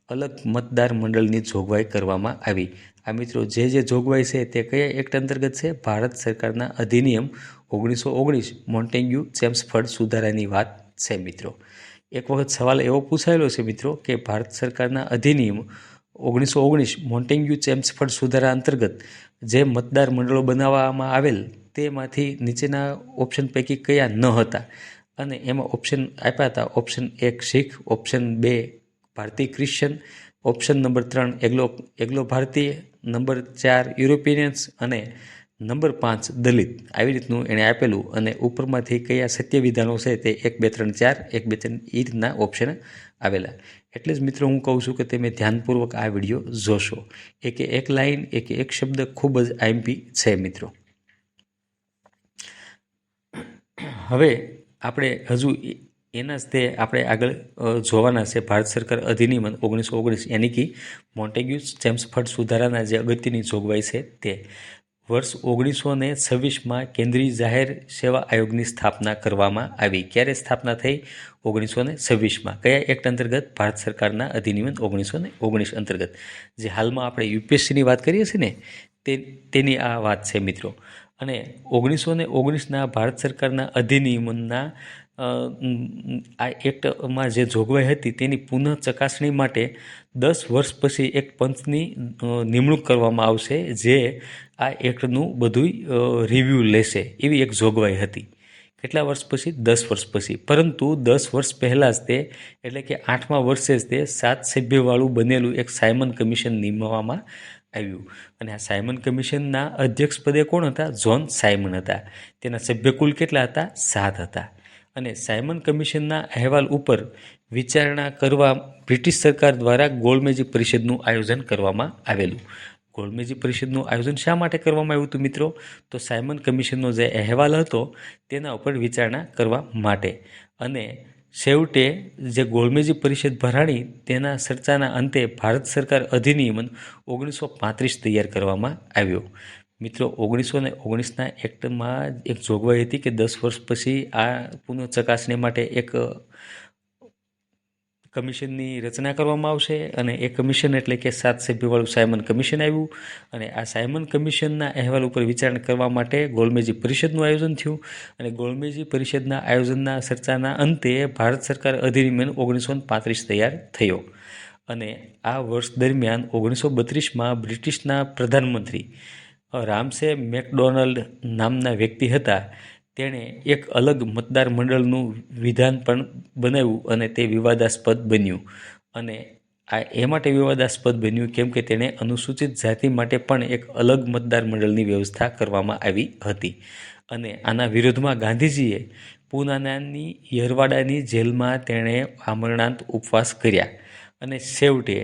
અલગ મતદાર મંડળની જોગવાઈ કરવામાં આવી. આ મિત્રો જે જોગવાઈ છે તે કયા એક્ટ અંતર્ગત છે? ભારત સરકારના અધિનિયમ 1919 મોન્ટેગ્યુ ચેમ્સફર્ડ સુધારાની વાત છે મિત્રો. એક વખત સવાલ એવો પૂછાયેલો છે મિત્રો કે ભારત સરકારના અધિનિયમ 1919 મોન્ટેગ્યુ ચેમ્સફર્ડ સુધારા અંતર્ગત જે મતદાર મંડળો બનાવવામાં આવેલ તેમાંથી નીચેના ઓપ્શન પૈકી કયા ન હતા? અને એમાં ઓપ્શન આપ્યા હતા. ઓપ્શન 1 શીખ, ઓપ્શન 2 ભારતીય ક્રિશ્ચન, ઓપ્શન નંબર 3 એગ્લો ભારતીય, નંબર 4 યુરોપિયન્સ અને નંબર 5 દલિત. આવી રીતનું એણે આપેલું. અને ઉપરમાંથી કયા સત્ય વિધાનો છે તે 1, 2, 3, 4, 1, 2, 3 એ રીતના ઓપ્શન આવેલા. એટલે જ મિત્રો હું કહું છું કે તમે ધ્યાનપૂર્વક આ વિડીયો જોશો. એક લાઈન, એક શબ્દ ખૂબ જ આઈએમપી છે મિત્રો. હવે આપણે હજુ એના જ તે આપણે આગળ જોવાના છે ભારત સરકાર અધિનિયમ 1919 યાની કે મોન્ટેગ્યુ ચેમ્સફર્ડ સુધારાના જે અગત્યની જોગવાઈ છે તે. વર્ષ 1926માં કેન્દ્રીય જાહેર સેવા આયોગની સ્થાપના કરવામાં આવી. ક્યારે સ્થાપના થઈ? 1926માં. કયા એક્ટ અંતર્ગત? ભારત સરકારના અધિનિયમ 1919 અંતર્ગત. જે હાલમાં આપણે યુપીએસસીની વાત કરીએ છીએ ને તેની આ વાત છે મિત્રો. અને 1919ના ભારત સરકારના અધિનિયમના આ એક્ટમાં જે જોગવાઈ હતી તેની પુનઃ ચકાસણી માટે 10 વર્ષ પછી એક પંચની નિમણૂક કરવામાં આવશે, જે આ એક્ટનું બધુંય રિવ્યૂ લેશે, એવી એક જોગવાઈ હતી. કેટલા વર્ષ પછી? 10 વર્ષ પછી. પરંતુ 10 વર્ષ પહેલાં જ તે એટલે કે 8મા વર્ષે જ તે 7 સભ્યવાળું બનેલું એક સાયમન કમિશન નિમવામાં આવ્યું. અને આ સાયમન કમિશનના અધ્યક્ષ પદે કોણ હતા? જ્હોન સાયમન હતા. તેના સભ્ય કુલ કેટલા હતા? 7 હતા. અને સાયમન કમિશનના અહેવાલ ઉપર વિચારણા કરવા બ્રિટિશ સરકાર દ્વારા ગોળમેજી પરિષદનું આયોજન કરવામાં આવેલું. ગોળમેજી પરિષદનું આયોજન શા માટે કરવામાં આવ્યું હતું મિત્રો? તો સાયમન કમિશનનો જે અહેવાલ હતો તેના ઉપર વિચારણા કરવા માટે. અને છેવટે જે ગોળમેજી પરિષદ ભરાણી તેના ચર્ચાના અંતે ભારત સરકાર અધિનિયમ 1935 તૈયાર કરવામાં આવ્યો. મિત્રો 1919ના એક્ટમાં એક જોગવાઈ હતી કે 10 વર્ષ પછી આ પુનઃ ચકાસણી માટે એક કમિશનની રચના કરવામાં આવશે. અને એ કમિશન એટલે કે 7 સભ્યવાળું સાયમન કમિશન આવ્યું. અને આ સાયમન કમિશનના અહેવાલ ઉપર વિચારણા કરવા માટે ગોળમેજી પરિષદનું આયોજન થયું. અને ગોળમેજી પરિષદના આયોજનના ચર્ચાના અંતે ભારત સરકાર અધિનિયમ 1935 તૈયાર થયો. અને આ વર્ષ દરમિયાન 1932માં બ્રિટિશના પ્રધાનમંત્રી રામસે મેકડોનલ્ડ નામના વ્યક્તિ હતા. તેણે એક અલગ મતદાર મંડળનું વિધાન પણ બનાવ્યું અને તે વિવાદાસ્પદ બન્યું. અને આ એ માટે વિવાદાસ્પદ બન્યું કેમ કે તેણે અનુસૂચિત જાતિ માટે પણ એક અલગ મતદાર મંડળની વ્યવસ્થા કરવામાં આવી હતી. અને આના વિરોધમાં ગાંધીજીએ પૂનાની યરવાડાની જેલમાં તેણે આમરણાંત ઉપવાસ કર્યા અને છેવટે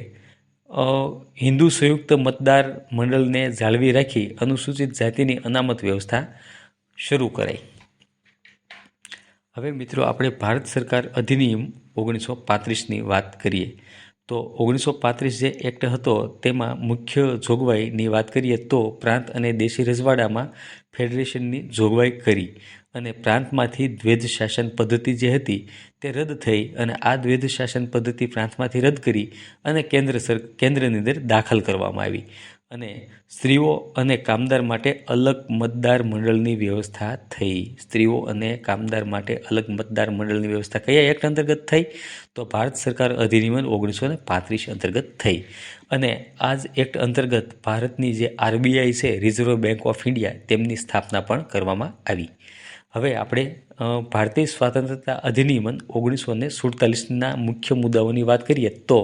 હિન્દુ સંયુક્ત મતદાર મંડળને જાળવી રાખી અનુસૂચિત જાતિની અનામત વ્યવસ્થા શરૂ કરાઈ. હવે મિત્રો આપણે ભારત સરકાર અધિનિયમ 1935ની વાત કરીએ તો 1935 જે એક્ટ હતો તેમાં મુખ્ય જોગવાઈની વાત કરીએ તો પ્રાંત અને દેશી રજવાડામાં ફેડરેશનની જોગવાઈ કરી અને પ્રાંતમાંથી દ્વૈધ શાસન પદ્ધતિ જે હતી તે રદ થઈ અને આ દ્વૈધ શાસન પદ્ધતિ પ્રાંતમાંથી રદ કરી અને કેન્દ્રની અંદર દાખલ કરવામાં આવી. અને સ્ત્રીઓ અને કામદાર માટે અલગ મતદાર મંડળની વ્યવસ્થા થઈ. સ્ત્રીઓ અને કામદાર માટે અલગ મતદાર મંડળની વ્યવસ્થા કયા એક્ટ અંતર્ગત થઈ? તો ભારત સરકાર અધિનિયમ 1935 અંતર્ગત થઈ. અને આ જ એક્ટ અંતર્ગત ભારતની જે RBI છે, રિઝર્વ બેંક ઓફ ઇન્ડિયા, તેમની સ્થાપના પણ કરવામાં આવી. હવે આપણે ભારતીય સ્વાતંત્રતા અધિનિયમ 1947ના મુખ્ય મુદ્દાઓની વાત કરીએ તો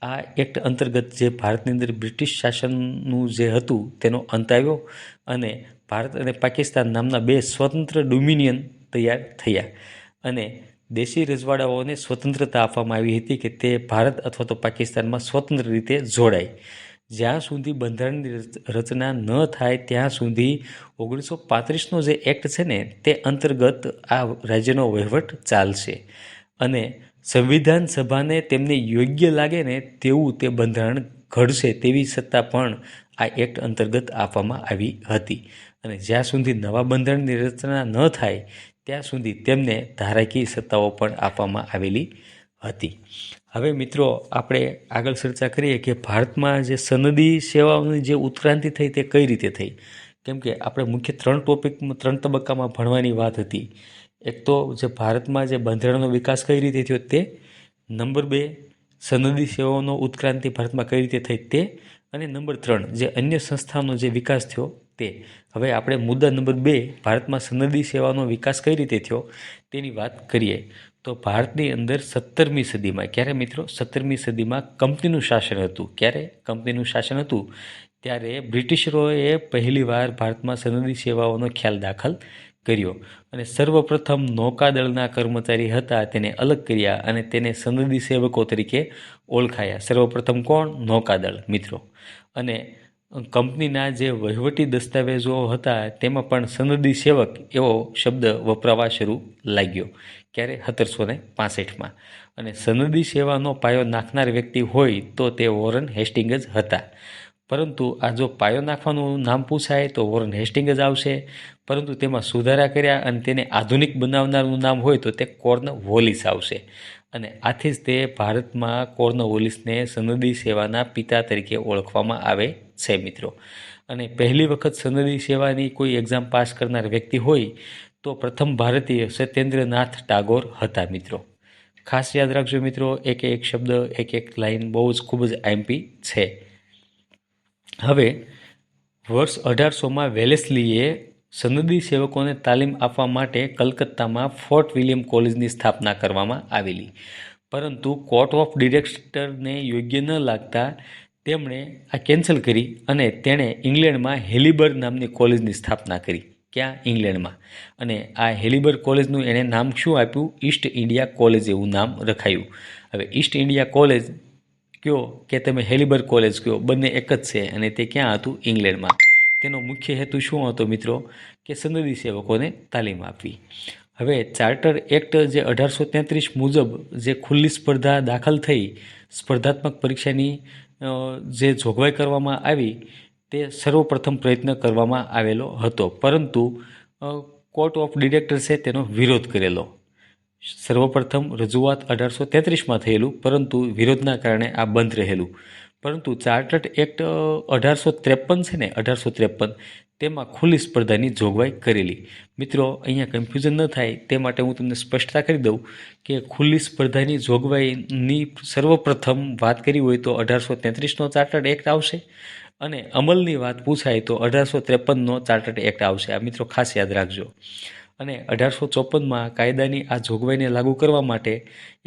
આ એક્ટ અંતર્ગત જે ભારતની અંદર બ્રિટિશ શાસનનું જે હતું તેનો અંત આવ્યો અને ભારત અને પાકિસ્તાન નામના બે સ્વતંત્ર ડોમિનિયન તૈયાર થયા અને દેશી રજવાડાઓને સ્વતંત્રતા આપવામાં આવી હતી કે તે ભારત અથવા તો પાકિસ્તાનમાં સ્વતંત્ર રીતે જોડાય. જ્યાં સુધી બંધારણની રચના ન થાય ત્યાં સુધી 1935નો જે એક્ટ છે ને તે અંતર્ગત આ રાજ્યનો વહીવટ ચાલશે અને સંવિધાન સભાને તેમને યોગ્ય લાગે ને તેવું તે બંધારણ ઘડશે તેવી સત્તા પણ આ એક્ટ અંતર્ગત આપવામાં આવી હતી. અને જ્યાં સુધી નવા બંધારણની રચના ન થાય ત્યાં સુધી તેમને ધારાકીય સત્તાઓ પણ આપવામાં આવેલી હતી. હવે મિત્રો આપણે આગળ ચર્ચા કરીએ કે ભારતમાં જે સનદી સેવાઓની જે ઉત્ક્રાંતિ થઈ તે કઈ રીતે થઈ. કેમ કે આપણે મુખ્ય ત્રણ તબક્કામાં ભણવાની વાત હતી. એક તો જે ભારતમાં જે બંધારણનો વિકાસ કઈ રીતે થયો તે, નંબર 2 સનદી સેવાઓનો ઉત્ક્રાંતિ ભારતમાં કઈ રીતે થઈ તે, અને નંબર 3 જે અન્ય સંસ્થાનો જે વિકાસ થયો તે. હવે આપણે મુદ્દા નંબર 2 ભારતમાં સનદી સેવાનો વિકાસ કઈ રીતે થયો તેની વાત કરીએ તો ભારતની અંદર 17મી સદીમાં, ક્યારે મિત્રો 17મી સદીમાં કંપનીનું શાસન હતું. ક્યારે કંપનીનું શાસન હતું ત્યારે બ્રિટિશરોએ પહેલીવાર ભારતમાં સનદી સેવાઓનો ખ્યાલ દાખલ કર્યો અને સર્વપ્રથમ નૌકાદળના કર્મચારી હતા તેને અલગ કર્યા અને તેને સનદી સેવકો તરીકે ઓળખાયા. સર્વપ્રથમ કોણ? નૌકાદળ મિત્રો. અને કંપનીના જે વહીવટી દસ્તાવેજો હતા તેમાં પણ સનદી સેવક એવો શબ્દ વપરાવા શરૂ લાગ્યો. ક્યારે? 1765માં. અને સનદી સેવાનો પાયો નાખનાર વ્યક્તિ હોય તો તે વોરન હેસ્ટિંગ જ હતા. પરંતુ આ જો પાયો નાખવાનું નામ પૂછાય તો વોરન હેસ્ટિંગ જ આવશે. પરંતુ તેમાં સુધારા કર્યા અને તેને આધુનિક બનાવનારનું નામ હોય તો તે કોર્નવોલિસ આવશે. અને આથી જ તે ભારતમાં કોર્નવોલિસને સનદી સેવાના પિતા તરીકે ઓળખવામાં આવે છે મિત્રો. અને પહેલી વખત સનદી સેવાની કોઈ એક્ઝામ પાસ કરનાર વ્યક્તિ હોય તો પ્રથમ ભારતીય સત્યેન્દ્રનાથ ટાગોર હતા મિત્રો. ખાસ યાદ રાખજો મિત્રો, એક એક શબ્દ, એક લાઈન બહુ જ ખૂબ જ આઈએમપી છે. હવે વર્ષ 1800માં વેલેસ્લીએ સનદી સેવકોને તાલીમ આપવા માટે કલકત્તામાં ફોર્ટ વિલિયમ કોલેજની સ્થાપના કરવામાં આવેલી. પરંતુ કોર્ટ ઓફ ડિરેક્ટરને યોગ્ય ન લાગતા તેમણે આ કેન્સલ કરી અને તેણે ઇંગ્લેન્ડમાં હેલિબર્ગ નામની કોલેજની સ્થાપના કરી. ક્યાં? ઇંગ્લેન્ડમાં. અને આ હેલિબર્ગ કોલેજનું એણે નામ શું આપ્યું? ઈસ્ટ ઇન્ડિયા કોલેજ એવું નામ રખાયું. હવે ઈસ્ટ ઇન્ડિયા કોલેજ કયો કે તમે હેલિબર્ગ કોલેજ કયો, બંને એક જ છે અને તે ક્યાં હતું? ઇંગ્લેન્ડમાં. તેનો મુખ્ય હેતુ શું હતો મિત્રો? કે સનદી સેવકોને તાલીમ આપવી. હવે ચાર્ટર એક્ટ જે 1833 મુજબ જે ખુલ્લી સ્પર્ધા દાખલ થઈ, સ્પર્ધાત્મક પરીક્ષાની જે જોગવાઈ કરવામાં આવી તે સર્વપ્રથમ પ્રયત્ન કરવામાં આવેલો હતો. પરંતુ કોર્ટ ઓફ ડિરેક્ટર્સે તેનો વિરોધ કરેલો. સર્વપ્રથમ રજૂઆત 1833માં થયેલું, પરંતુ વિરોધના કારણે આ બંધ રહેલું. પરંતુ ચાર્ટર્ડ એક્ટ 1853 છે ને, 1853 તેમાં ખુલ્લી સ્પર્ધાની જોગવાઈ કરેલી. મિત્રો અહીંયા કન્ફ્યુઝન ન થાય તે માટે હું તમને સ્પષ્ટતા કરી દઉં કે ખુલ્લી સ્પર્ધાની જોગવાઈની સર્વપ્રથમ વાત કરી હોય તો 1833નો ચાર્ટર્ડ એક્ટ આવશે અને અમલની વાત પૂછાય તો 1853નો ચાર્ટર્ડ એક્ટ આવશે. આ મિત્રો ખાસ યાદ રાખજો. અને 1854માં કાયદાની આ જોગવાઈને લાગુ કરવા માટે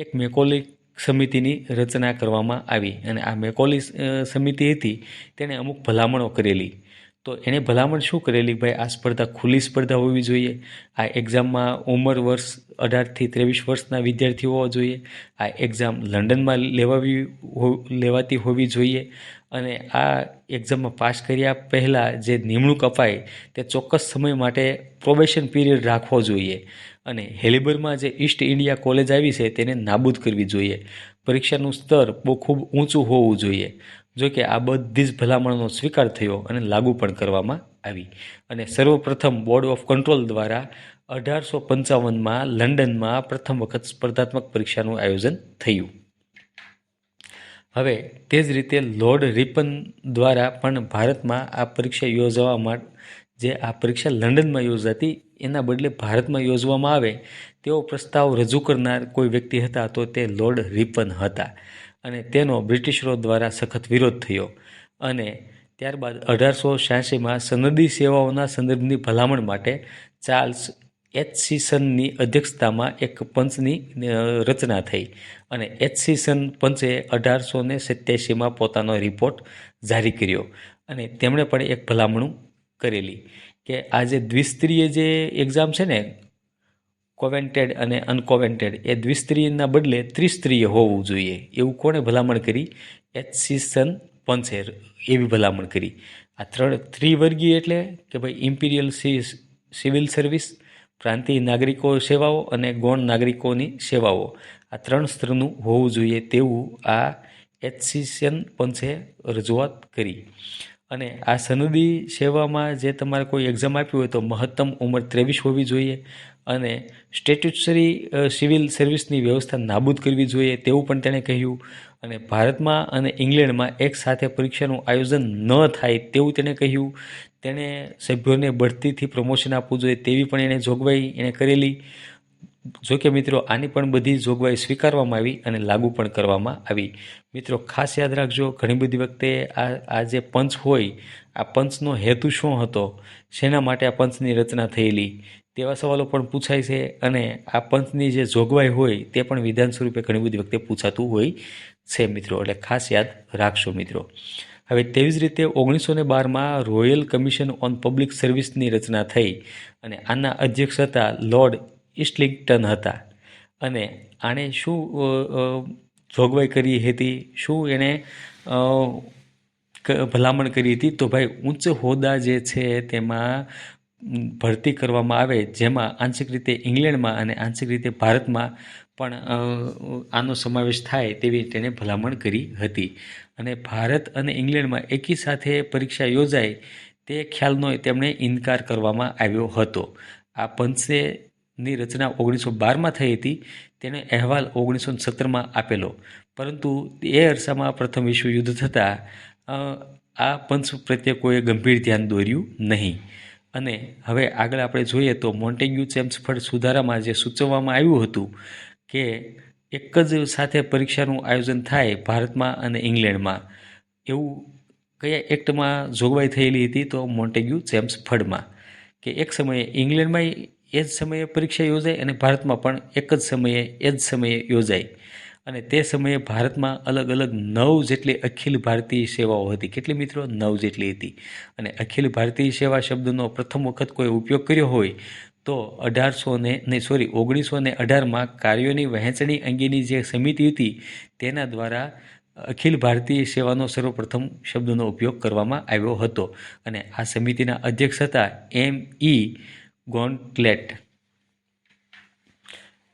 એક મેકોલી સમિતિની રચના કરવામાં આવી. અને આ મેકોલી સમિતિ હતી તેણે અમુક ભલામણો કરેલી. તો એણે ભલામણ શું કરેલી? ભાઈ, આ સ્પર્ધા ખુલ્લી સ્પર્ધા હોવી જોઈએ. આ એક્ઝામમાં ઉંમર વર્ષ 18 થી 23 વર્ષના વિદ્યાર્થીઓ હોવા જોઈએ. આ એક્ઝામ લંડનમાં લેવાતી હોવી જોઈએ. અને આ એક્ઝામમાં પાસ કર્યા પહેલાં જે નિમણૂક અપાય તે ચોક્કસ સમય માટે પ્રોબેશન પીરિયડ રાખવો જોઈએ. અને હેલિબરમાં જે ઈસ્ટ ઇન્ડિયા કોલેજ આવી છે તેને નાબૂદ કરવી જોઈએ. પરીક્ષાનું સ્તર બહુ ખૂબ ઊંચું હોવું જોઈએ. જો કે આ બધી જ ભલામણનો સ્વીકાર થયો અને લાગુ પણ કરવામાં આવી. અને સર્વપ્રથમ બોર્ડ ઓફ કંટ્રોલ દ્વારા 1855માં લંડનમાં પ્રથમ વખત સ્પર્ધાત્મક પરીક્ષાનું આયોજન થયું. હવે તે જ રીતે લોર્ડ રિપન દ્વારા પણ ભારતમાં આ પરીક્ષા યોજવા માટે, જે આ પરીક્ષા લંડનમાં યોજાતી એના બદલે ભારતમાં યોજવામાં આવે તેવો પ્રસ્તાવ રજૂ કરનાર કોઈ વ્યક્તિ હતા તો તે લોર્ડ રિપન હતા. અને તેનો બ્રિટિશરો દ્વારા સખત વિરોધ થયો. અને ત્યારબાદ 1886માં સનદી સેવાઓના સંદર્ભની ભલામણ માટે ચાર્લ્સ એચસીસનની અધ્યક્ષતામાં એક પંચની રચના થઈ. અને એચસીસન પંચે 1887માં પોતાનો રિપોર્ટ જારી કર્યો. અને તેમણે પણ એક ભલામણ કરેલી કે આ જે દ્વિસ્તરીય જે એક્ઝામ છે ને, કોવેન્ટેડ અને અનકોવેન્ટેડ, એ દ્વિસ્તરીયના બદલે ત્રિસ્તરીય હોવું જોઈએ. એવું કોણે ભલામણ કરી? એચસીસન પંચે એવી ભલામણ કરી. આ ત્રિવર્ગીય એટલે કે ભાઈ ઇમ્પિરિયલ સિવિલ સર્વિસ, પ્રાંતીય નાગરિકો સેવાઓ અને ગૌણ નાગરિકોની સેવાઓ, આ 3 સ્તરનું હોવું જોઈએ તેવું આ એચસીસન પંચે રજૂઆત કરી. અને આ સનદી સેવામાં જે તમારે કોઈ એક્ઝામ આપી હોય તો મહત્તમ ઉંમર 23 હોવી જોઈએ. અને સ્ટેટ્યુટરી સિવિલ સર્વિસની વ્યવસ્થા નાબૂદ કરવી જોઈએ તેવું પણ તેણે કહ્યું. અને ભારતમાં અને ઇંગ્લેન્ડમાં એક સાથે પરીક્ષાનું આયોજન ન થાય તેવું તેણે કહ્યું. તેણે સભ્યોને બઢતીથી પ્રમોશન આપવું જોઈએ તેવી પણ એણે જોગવાઈ એણે કરેલી. જોકે મિત્રો આની પણ બધી જોગવાઈ સ્વીકારવામાં આવી અને લાગુ પણ કરવામાં આવી. મિત્રો ખાસ યાદ રાખજો, ઘણી બધી વખતે આ જે પંચ હોય, આ પંચનો હેતુ શું હતો, શેના માટે આ પંચની રચના થયેલી, તેવા સવાલો પણ પૂછાય છે. અને આ પંચની જે જોગવાઈ હોય તે પણ વિધાન સ્વરૂપે ઘણી બધી વખતે પૂછાતું હોય છે મિત્રો, એટલે ખાસ યાદ રાખશો મિત્રો. હવે તેવી જ રીતે 1912માં રોયલ કમિશન ઓન પબ્લિક સર્વિસની રચના થઈ. અને આના અધ્યક્ષ હતા લોર્ડ ઇસ્ટલિંગ્ટન હતા. અને આણે શું જોગવાઈ કરી હતી, શું એણે ભલામણ કરી હતી? તો ભાઈ, ઉચ્ચ હોદ્દા જે છે તેમાં ભરતી કરવામાં આવે, જેમાં આંશિક રીતે ઇંગ્લેન્ડમાં અને આંશિક રીતે ભારતમાં પણ આનો સમાવેશ થાય તેવી તેણે ભલામણ કરી હતી. અને ભારત અને ઇંગ્લેન્ડમાં એકી સાથે પરીક્ષા યોજાય તે ખ્યાલનો તેમણે ઇનકાર કરવામાં આવ્યો હતો. આ પંચની રચના 1912માં થઈ હતી. તેણે અહેવાલ 1917માં આપેલો, પરંતુ એ અરસામાં પ્રથમ વિશ્વ યુદ્ધ થતાં આ પંચ પ્રત્યે કોઈએ ગંભીર ધ્યાન દોર્યું નહીં. અને હવે આગળ આપણે જોઈએ તો મોન્ટેગ્યુ ચેમ્સફર્ડ સુધારામાં જે સૂચવવામાં આવ્યું હતું કે એક જ સાથે પરીક્ષાનું આયોજન થાય ભારતમાં અને ઇંગ્લેન્ડમાં, એવું કયા એક્ટમાં જોગવાઈ થયેલી હતી? તો મોન્ટેગ્યુ ચેમ્સફર્ડમાં, કે એક સમયે ઇંગ્લેન્ડમાં એ જ સમયે પરીક્ષા યોજાય અને ભારતમાં પણ એક જ સમયે એ જ સમયે યોજાય. અને તે સમયે ભારતમાં અલગ અલગ 9 જેટલી અખિલ ભારતીય સેવાઓ હતી. કેટલી મિત્રો? 9 જેટલી હતી. અને અખિલ ભારતીય સેવા શબ્દનો પ્રથમ વખત કોઈ ઉપયોગ કર્યો હોય તો 1918માં કાર્યોની વહેંચણી અંગેની જે સમિતિ હતી તેના દ્વારા અખિલ ભારતીય સેવાનો સર્વપ્રથમ શબ્દનો ઉપયોગ કરવામાં આવ્યો હતો. અને આ સમિતિના અધ્યક્ષ હતા M.E. ગોન્ટલેટ.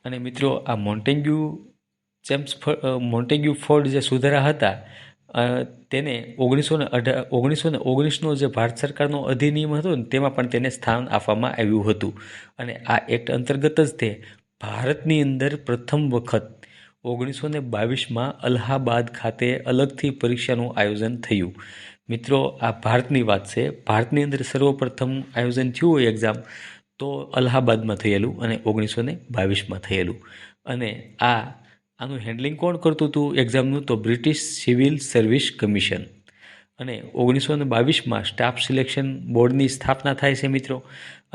અને મિત્રો આ મોન્ટેગ્યુ ફોર્ડ જે સુધારા હતા તેને 1919નો જે ભારત સરકારનો અધિનિયમ હતો ને તેમાં પણ તેને સ્થાન આપવામાં આવ્યું હતું. અને આ એક્ટ અંતર્ગત જ તે ભારતની અંદર પ્રથમ વખત 1922માં અલ્હાબાદ ખાતે અલગથી પરીક્ષાનું આયોજન થયું. મિત્રો આ ભારતની વાત છે. ભારતની અંદર સર્વપ્રથમ આયોજન થયું હોય એક્ઝામ તો અલ્હાબાદમાં થયેલું અને 1922માં થયેલું. અને આનું હેન્ડલિંગ કોણ કરતું હતું એક્ઝામનું? તો બ્રિટિશ સિવિલ સર્વિસ કમિશન. અને 1922માં સ્ટાફ સિલેક્શન બોર્ડની સ્થાપના થાય છે મિત્રો.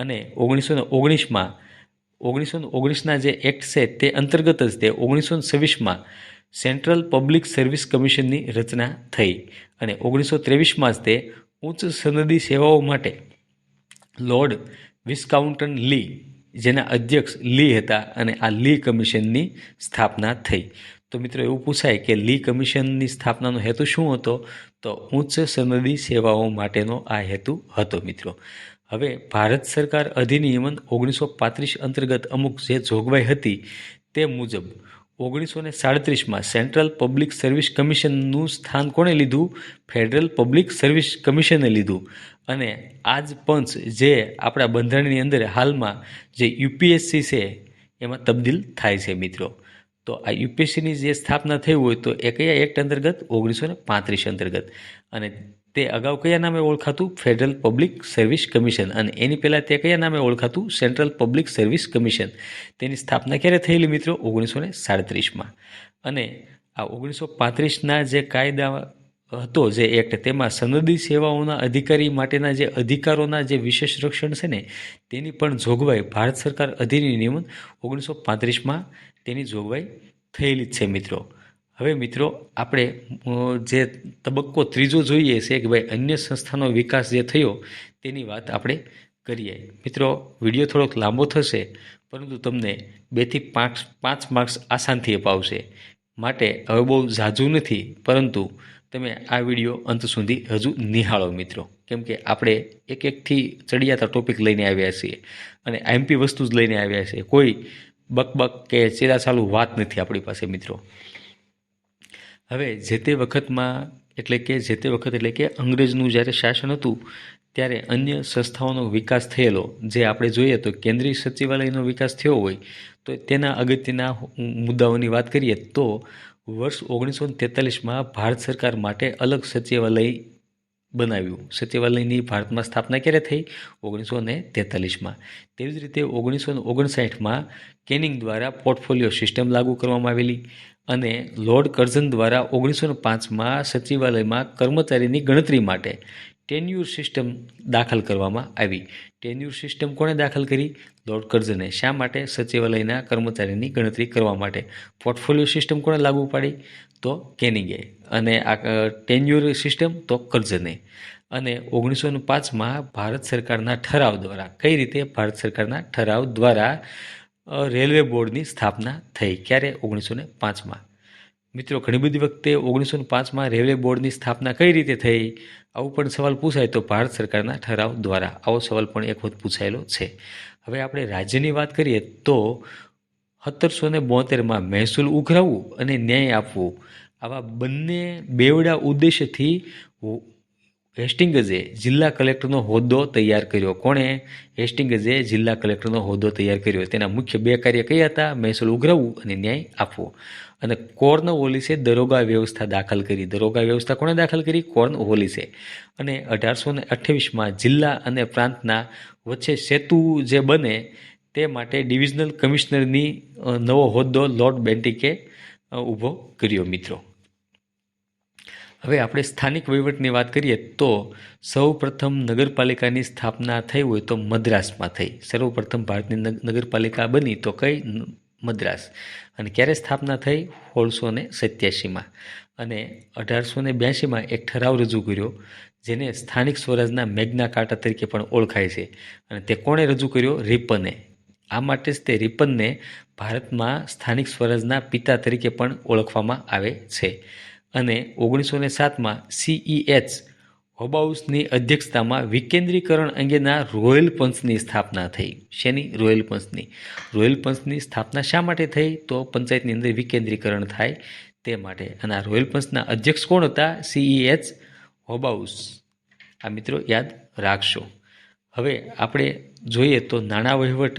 અને 1919માં 1919ના જે એક્ટ છે તે અંતર્ગત જ તે 1926માં સેન્ટ્રલ પબ્લિક સર્વિસ કમિશનની રચના થઈ. અને 1923માં જ તે ઉચ્ચ સનદી સેવાઓ માટે લોર્ડ વિસ્કાઉન્ટન લી, જેના અધ્યક્ષ લી હતા, અને આ લી કમિશનની સ્થાપના થઈ. તો મિત્રો એવું પૂછાય કે લી કમિશનની સ્થાપનાનો હેતુ શું હતો? તો ઉચ્ચ સનદી સેવાઓ માટેનો આ હેતુ હતો મિત્રો. હવે ભારત સરકાર અધિનિયમન 1935 અંતર્ગત અમુક જે જોગવાઈ હતી તે મુજબ 1937માં સેન્ટ્રલ પબ્લિક સર્વિસ કમિશનનું સ્થાન કોણે લીધું? ફેડરલ પબ્લિક સર્વિસ કમિશને લીધું. અને આ જ પંચ જે આપણા બંધારણની અંદર હાલમાં જે યુપીએસસી છે એમાં તબદીલ થાય છે મિત્રો. તો આ યુપીએસસીની જે સ્થાપના થઈ હોય તો એ કયા એક્ટ અંતર્ગત? 1935 અંતર્ગત. અને તે અગાઉ કયા નામે ઓળખાતું? Federal public service commission. અને એની પહેલાં તે કયા નામે ઓળખાતું? Central public service commission. તેની સ્થાપના ક્યારે થયેલી મિત્રો? 1937માં. અને આ 1935ના જે કાયદા હતો જે એક્ટ, તેમાં સનદી સેવાઓના અધિકારી માટેના જે અધિકારોના જે વિશેષ રક્ષણ છે ને તેની પણ જોગવાઈ ભારત સરકાર અધિનિયમન 1935માં તેની જોગવાઈ થયેલી જ છે મિત્રો. હવે મિત્રો આપણે જે તબક્કો ત્રીજો જોઈએ છે કે ભાઈ અન્ય સંસ્થાનો વિકાસ જે થયો તેની વાત આપણે કરીએ. મિત્રો વિડીયો થોડોક લાંબો થશે, પરંતુ તમને 2 થી 5 માર્ક્સ આસાનથી અપાવશે. માટે હવે બહુ ઝાઝું નથી, પરંતુ તમે આ વિડીયો અંત સુધી હજુ નિહાળો મિત્રો. કેમ કે આપણે એકથી ચડિયાતા ટોપિક લઈને આવ્યા છીએ અને આઈએમપી વસ્તુ જ લઈને આવ્યા છીએ. કોઈ બકબક કે ચેરા ચાલુ વાત નથી આપણી પાસે મિત્રો. હવે જે તે વખતમાં એટલે કે અંગ્રેજનું જ્યારે શાસન હતું ત્યારે અન્ય સંસ્થાઓનો વિકાસ થયેલો. જે આપણે જોઈએ તો કેન્દ્રીય સચિવાલયનો વિકાસ થયો હોય તો તેના અગત્યના મુદ્દાઓની વાત કરીએ તો વર્ષ 1943માં ભારત સરકાર માટે અલગ સચિવાલય બનાવ્યું. સચિવાલયની ભારતમાં સ્થાપના ક્યારે થઈ? 1943માં. તેવી જ રીતે 1959માં કેનિંગ દ્વારા પોર્ટફોલિયો સિસ્ટમ લાગુ કરવામાં આવેલી. અને લોર્ડ કર્ઝન દ્વારા 1905માં સચિવાલયમાં કર્મચારીની ગણતરી માટે ટેન્યુર સિસ્ટમ દાખલ કરવામાં આવી. ટેન્યુર સિસ્ટમ કોણે દાખલ કરી? લોર્ડ કર્ઝને. શા માટે? સચિવાલયના કર્મચારીની ગણતરી કરવા માટે. પોર્ટફોલિયો સિસ્ટમ કોણે લાગુ પાડી? તો કેનિંગે. અને આ ટેન્યુર સિસ્ટમ તો કર્ઝને. અને 1905માં ભારત સરકારના ઠરાવ દ્વારા, કઈ રીતે? ભારત સરકારના ઠરાવ દ્વારા રેલવે બોર્ડની સ્થાપના થઈ. ક્યારે? 1905માં. મિત્રો ઘણી બધી વખતે 1905માં રેલવે બોર્ડની સ્થાપના કઈ રીતે થઈ આવું પણ સવાલ પૂછાય તો ભારત સરકારના ઠરાવ દ્વારા. આવો સવાલ પણ એક વખત પૂછાયેલો છે. હવે આપણે રાજ્યની વાત કરીએ તો 1772માં મહેસૂલ ઉઘરાવવું અને ન્યાય આપવું, આવા બંને બેવડા ઉદ્દેશ્યથી હેસ્ટિંગ્સે જિલ્લા કલેક્ટરનો હોદ્દો તૈયાર કર્યો. કોણે? હેસ્ટિંગ્સે જિલ્લા કલેક્ટરનો હોદ્દો તૈયાર કર્યો. તેના મુખ્ય 2 કાર્ય કયા હતા? મહેસૂલ ઉઘરાવવું અને ન્યાય આપવો. અને કોર્નવોલિસે દરોગા વ્યવસ્થા દાખલ કરી. દરોગા વ્યવસ્થા કોણે દાખલ કરી? કોર્નવોલિસે. અને 1828માં જિલ્લા અને પ્રાંતના વચ્ચે સેતુ જે બને તે માટે ડિવિઝનલ કમિશનરની નવો હોદ્દો લોર્ડ બેન્ટિકે ઊભો કર્યો મિત્રો. હવે આપણે સ્થાનિક વહીવટની વાત કરીએ તો સૌ પ્રથમ નગરપાલિકાની સ્થાપના થઈ હોય તો મદ્રાસમાં થઈ. સર્વપ્રથમ ભારતની નગરપાલિકા બની તો કઈ? મદ્રાસ. અને ક્યારે સ્થાપના થઈ? 1687માં. અને 1882માં એક ઠરાવ રજૂ કર્યો જેને સ્થાનિક સ્વરાજના મેગ્ના કાર્ટા તરીકે પણ ઓળખાય છે. અને તે કોણે રજૂ કર્યો? રિપને. આ માટે જ તે રિપનને ભારતમાં સ્થાનિક સ્વરાજના પિતા તરીકે પણ ઓળખવામાં આવે છે. અને 1907માં CEH હોબાઉસની અધ્યક્ષતામાં વિકેન્દ્રીકરણ અંગેના રોયલ પંચની સ્થાપના થઈ. શેની? રોયલ પંચની. રોયલ પંચની સ્થાપના શા માટે થઈ? તો પંચાયતની અંદર વિકેન્દ્રીકરણ થાય તે માટે. અને આ રોયલ પંચના અધ્યક્ષ કોણ હતા? CEH હોબાઉસ. આ મિત્રો યાદ રાખશો. હવે આપણે જોઈએ તો નાણાં વહીવટ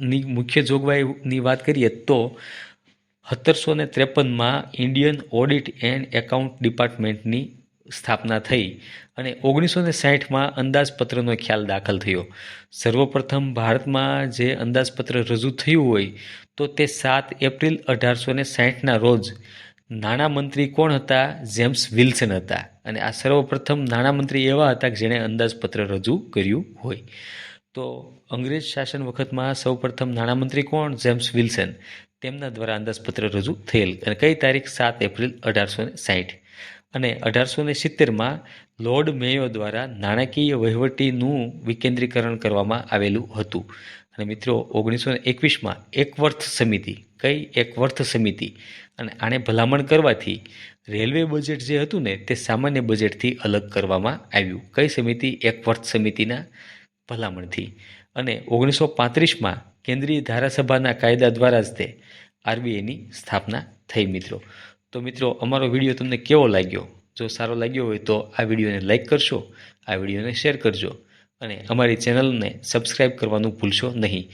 ની મુખ્ય જોગવાઈની વાત કરીએ તો 1753માં ઇન્ડિયન ઓડિટ એન્ડ એકાઉન્ટ ડિપાર્ટમેન્ટની સ્થાપના થઈ. અને 1960માં અંદાજપત્રનો ખ્યાલ દાખલ થયો. સર્વપ્રથમ ભારતમાં જે અંદાજપત્ર રજૂ થયું હોય તો તે 7 એપ્રિલ 1860ના રોજ નાણામંત્રી કોણ હતા? જેમ્સ વિલ્સન હતા. અને આ સર્વપ્રથમ નાણામંત્રી એવા હતા કે જેણે અંદાજપત્ર રજૂ કર્યું હોય. તો અંગ્રેજ શાસન વખતમાં સૌપ્રથમ નાણામંત્રી કોણ? James Wilson. તેમના દ્વારા અંદાજપત્ર રજૂ થયેલ. અને કઈ તારીખ? 7 એપ્રિલ 1860. અને 1870માં લોર્ડ મેયો દ્વારા નાણાકીય વહીવટીનું વિકેન્દ્રીકરણ કરવામાં આવેલું હતું. અને મિત્રો 1921માં એકવર્થ સમિતિ, કઈ? એકવર્થ સમિતિ. અને આને ભલામણ કરવાથી રેલવે બજેટ જે હતું ને તે સામાન્ય બજેટથી અલગ કરવામાં આવ્યું. કઈ સમિતિ? એકવર્થ સમિતિના ભલામણથી. અને 1935માં કેન્દ્રીય ધારાસભાના કાયદા દ્વારા જ તે આરબીઆઈની સ્થાપના થઈ મિત્રો. તો મિત્રો અમારો વિડીયો તમને કેવો લાગ્યો? જો સારો લાગ્યો હોય તો આ વિડીયોને લાઈક કરશો, આ વિડીયોને શેર કરજો અને અમારી ચેનલને સબસ્ક્રાઈબ કરવાનું ભૂલશો નહીં.